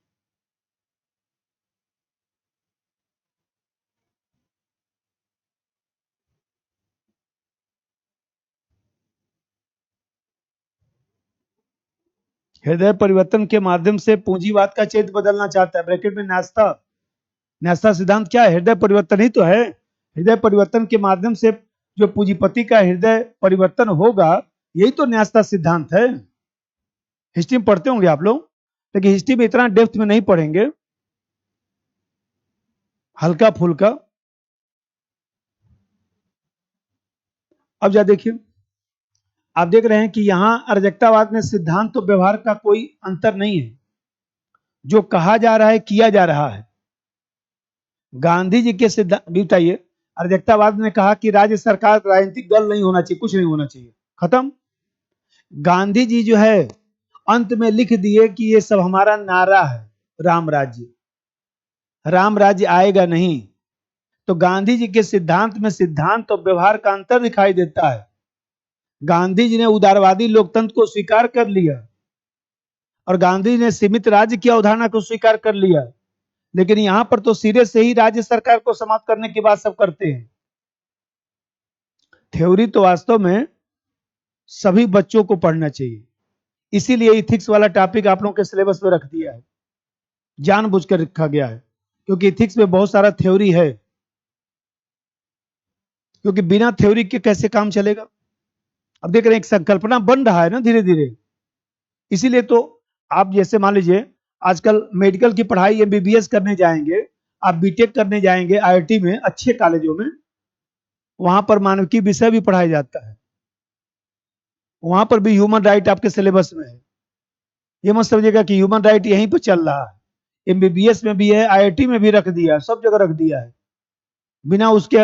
S1: हृदय परिवर्तन के माध्यम से पूंजीवाद का चरित्र बदलना चाहता है। ब्रैकेट में न्यास्ता, न्यास्ता सिद्धांत क्या है? हृदय परिवर्तन ही तो है। हृदय परिवर्तन के माध्यम से जो पूंजीपति का हृदय परिवर्तन होगा, यही तो न्यास्ता सिद्धांत है। हिस्ट्री में पढ़ते होंगे आप लोग, लेकिन हिस्ट्री में इतना डेप्थ में नहीं पढ़ेंगे, हल्का फुल्का। अब जा देखिए, आप देख रहे हैं कि यहां अराजकतावाद में सिद्धांत तो व्यवहार का कोई अंतर नहीं है, जो कहा जा रहा है किया जा रहा है। गांधी जी के सिद्धांत बताइए, अराजकतावाद ने कहा कि राज्य सरकार राजनीतिक दल नहीं होना चाहिए, कुछ नहीं होना चाहिए, खत्म। गांधी जी जो है अंत में लिख दिए कि ये सब हमारा नारा है, राम राज्य, राम राज्य आएगा नहीं। तो गांधी जी के सिद्धांत में सिद्धांत और व्यवहार का अंतर दिखाई देता है। गांधी जी ने उदारवादी लोकतंत्र को स्वीकार कर लिया और गांधी जी ने सीमित राज्य की अवधारणा को स्वीकार कर लिया, लेकिन यहां पर तो सिरे से ही राज्य सरकार को समाप्त करने की बात सब करते हैं। थ्योरी तो वास्तव में सभी बच्चों को पढ़ना चाहिए, इसीलिए इथिक्स वाला टॉपिक आप लोगों के सिलेबस में रख दिया है, जानबूझकर रखा गया है, क्योंकि इथिक्स में बहुत सारा थ्योरी है। क्योंकि बिना थ्योरी के कैसे काम चलेगा? अब देख रहे हैं एक संकल्पना बन रहा है ना धीरे धीरे। इसीलिए तो आप जैसे मान लीजिए आजकल मेडिकल की पढ़ाई एमबीबीएस करने जाएंगे, आप बीटेक करने जाएंगे आईआईटी में, अच्छे कॉलेजों में, वहां पर मानविकी विषय भी पढ़ाया जाता है, वहां पर भी ह्यूमन राइट आपके सिलेबस में है। ये मत समझिएगा कि ह्यूमन राइट यहीं पर चल रहा है, एमबीबीएस में भी है, आईआईटी में भी रख दिया है, सब जगह रख दिया है। बिना उसके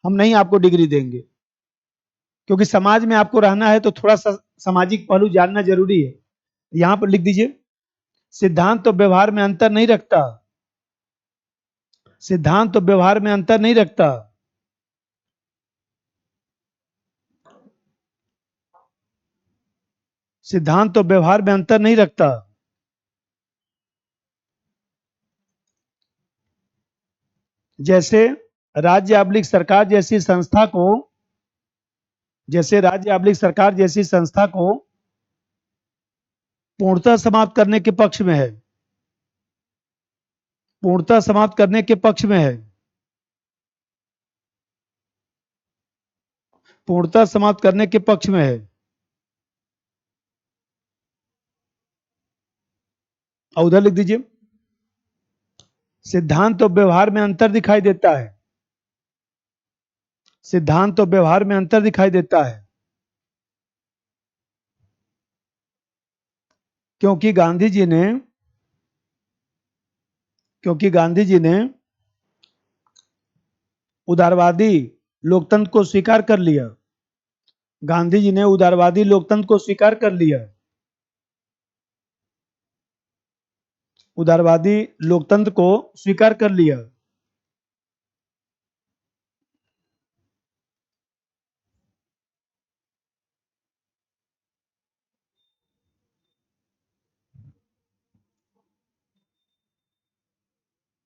S1: हम नहीं आपको डिग्री देंगे, क्योंकि समाज में आपको रहना है तो थोड़ा सा सामाजिक पहलू जानना जरूरी है। यहां पर लिख दीजिए, सिद्धांत तो व्यवहार में अंतर नहीं रखता, सिद्धांत तो व्यवहार में अंतर नहीं रखता। सिद्धांत और व्यवहार में अंतर नहीं रखता। जैसे सरकार जैसी संस्था को पूर्णतः समाप्त करने के पक्ष में है। पूर्णतः समाप्त करने के पक्ष में है। पूर्णतः समाप्त करने के पक्ष में है। और उधर लिख दीजिए, सिद्धांत और व्यवहार में अंतर दिखाई देता है। सिद्धांत और व्यवहार में अंतर दिखाई देता है, क्योंकि गांधी जी ने उदारवादी लोकतंत्र को स्वीकार कर लिया। गांधी जी ने उदारवादी लोकतंत्र को स्वीकार कर लिया। उदारवादी लोकतंत्र को स्वीकार कर लिया।